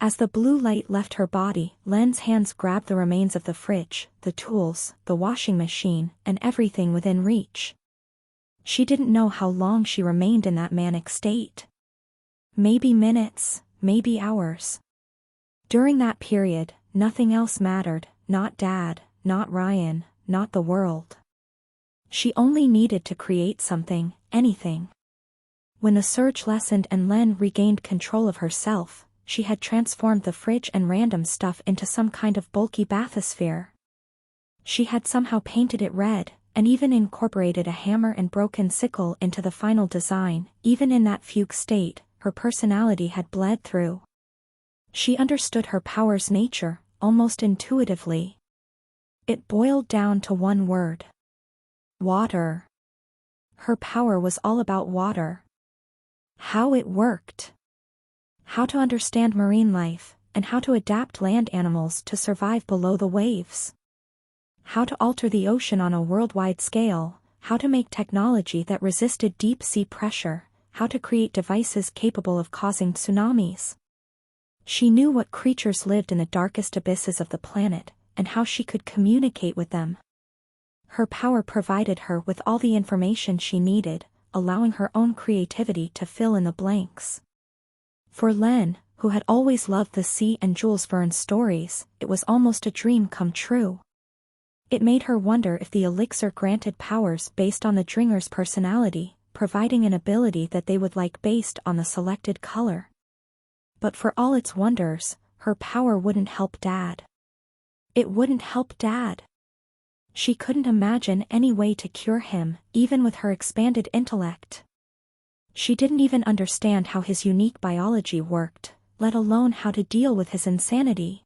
As the blue light left her body, Len's hands grabbed the remains of the fridge, the tools, the washing machine, and everything within reach. She didn't know how long she remained in that manic state. Maybe minutes, maybe hours. During that period, nothing else mattered, not Dad, not Ryan, not the world. She only needed to create something, anything. When the surge lessened and Len regained control of herself, she had transformed the fridge and random stuff into some kind of bulky bathysphere. She had somehow painted it red, and even incorporated a hammer and broken sickle into the final design. Even in that fugue state, her personality had bled through. She understood her power's nature, almost intuitively. It boiled down to one word. Water. Her power was all about water. How it worked. How to understand marine life, and how to adapt land animals to survive below the waves. How to alter the ocean on a worldwide scale, how to make technology that resisted deep-sea pressure, how to create devices capable of causing tsunamis. She knew what creatures lived in the darkest abysses of the planet, and how she could communicate with them. Her power provided her with all the information she needed, allowing her own creativity to fill in the blanks. For Len, who had always loved the sea and Jules Verne's stories, it was almost a dream come true. It made her wonder if the elixir granted powers based on the drinker's personality, providing an ability that they would like based on the selected color. But for all its wonders, her power wouldn't help Dad. It wouldn't help Dad. She couldn't imagine any way to cure him, even with her expanded intellect. She didn't even understand how his unique biology worked, let alone how to deal with his insanity.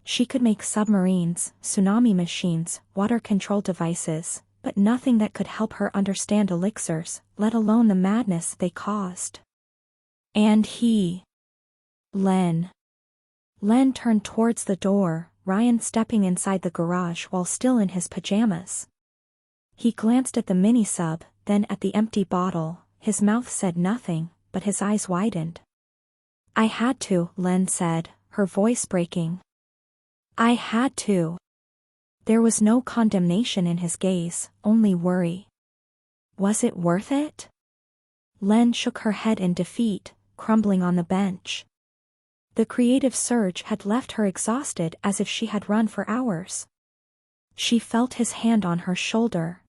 She could make submarines, tsunami machines, water control devices, but nothing that could help her understand elixirs, let alone the madness they caused. And he. Len. Len turned towards the door, Ryan stepping inside the garage while still in his pajamas. He glanced at the mini-sub, then at the empty bottle. His mouth said nothing, but his eyes widened. I had to, Len said, her voice breaking. I had to. There was no condemnation in his gaze, only worry. Was it worth it? Len shook her head in defeat, crumbling on the bench. The creative surge had left her exhausted as if she had run for hours. She felt his hand on her shoulder.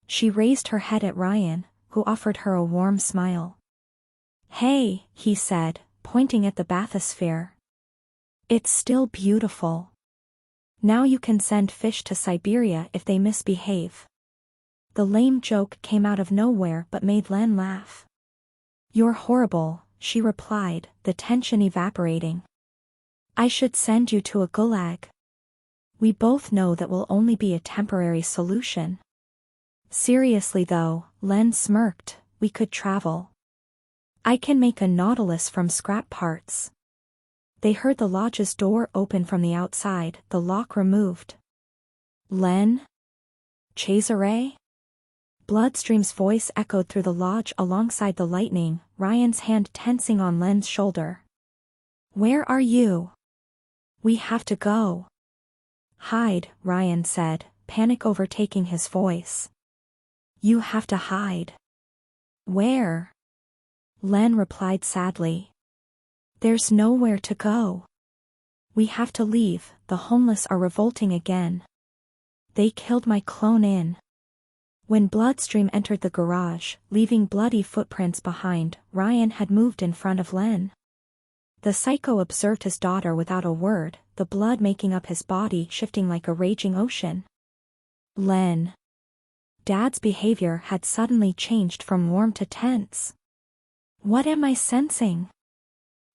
She raised her head at Ryan, who offered her a warm smile. Hey, he said, pointing at the bathysphere. It's still beautiful. Now you can send fish to Siberia if they misbehave. The lame joke came out of nowhere but made Len laugh. You're horrible, she replied, the tension evaporating. I should send you to a gulag. We both know that will only be a temporary solution. Seriously though, Len smirked, we could travel. I can make a Nautilus from scrap parts. They heard the lodge's door open from the outside, the lock removed. Len? Cesare? Bloodstream's voice echoed through the lodge alongside the lightning, Ryan's hand tensing on Len's shoulder. Where are you? We have to go. Hide, Ryan said, panic overtaking his voice. You have to hide. Where? Len replied sadly. There's nowhere to go. We have to leave, the homeless are revolting again. They killed my clone in. When Bloodstream entered the garage, leaving bloody footprints behind, Ryan had moved in front of Len. The psycho observed his daughter without a word, the blood making up his body shifting like a raging ocean. Len. Dad's behavior had suddenly changed from warm to tense. What am I sensing?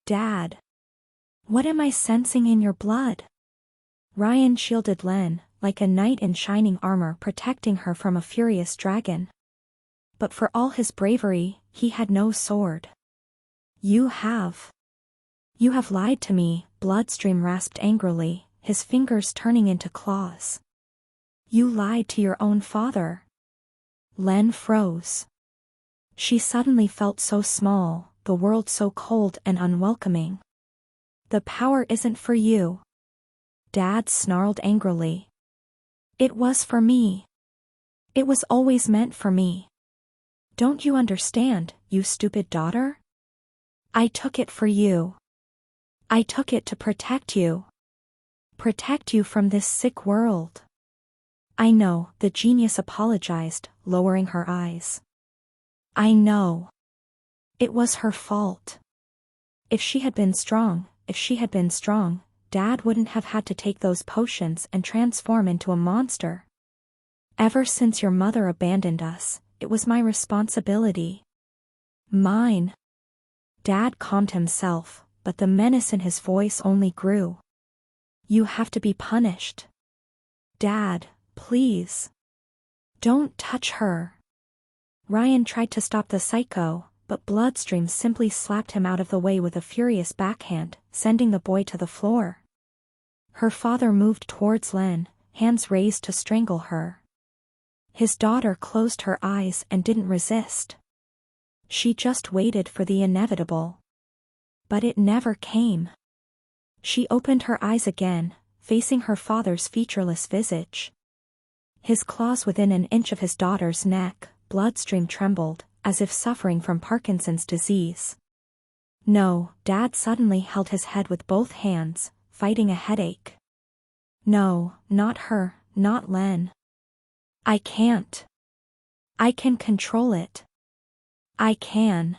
Dad. What am I sensing in your blood? Ryan shielded Len, like a knight in shining armor protecting her from a furious dragon. But for all his bravery, he had no sword. You have lied to me, Bloodstream rasped angrily, his fingers turning into claws. You lied to your own father. Len froze. She suddenly felt so small, the world so cold and unwelcoming. The power isn't for you. Dad snarled angrily. It was for me. It was always meant for me. Don't you understand, you stupid daughter? I took it for you. I took it to protect you. Protect you from this sick world. I know, the genius apologized, lowering her eyes. I know. It was her fault. If she had been strong, Dad wouldn't have had to take those potions and transform into a monster. Ever since your mother abandoned us, it was my responsibility. Mine. Dad calmed himself, but the menace in his voice only grew. You have to be punished. Dad, please. Don't touch her. Ryan tried to stop the psycho, but Bloodstream simply slapped him out of the way with a furious backhand, sending the boy to the floor. Her father moved towards Len, hands raised to strangle her. His daughter closed her eyes and didn't resist. She just waited for the inevitable. But it never came. She opened her eyes again, facing her father's featureless visage. His claws within an inch of his daughter's neck, Bloodstream trembled, as if suffering from Parkinson's disease. No, Dad suddenly held his head with both hands, fighting a headache. No, not her, not Len. I can't. I can control it. I can.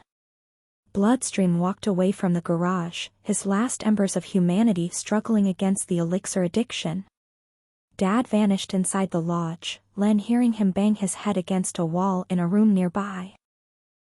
Bloodstream walked away from the garage, his last embers of humanity struggling against the elixir addiction. Dad vanished inside the lodge, Len hearing him bang his head against a wall in a room nearby.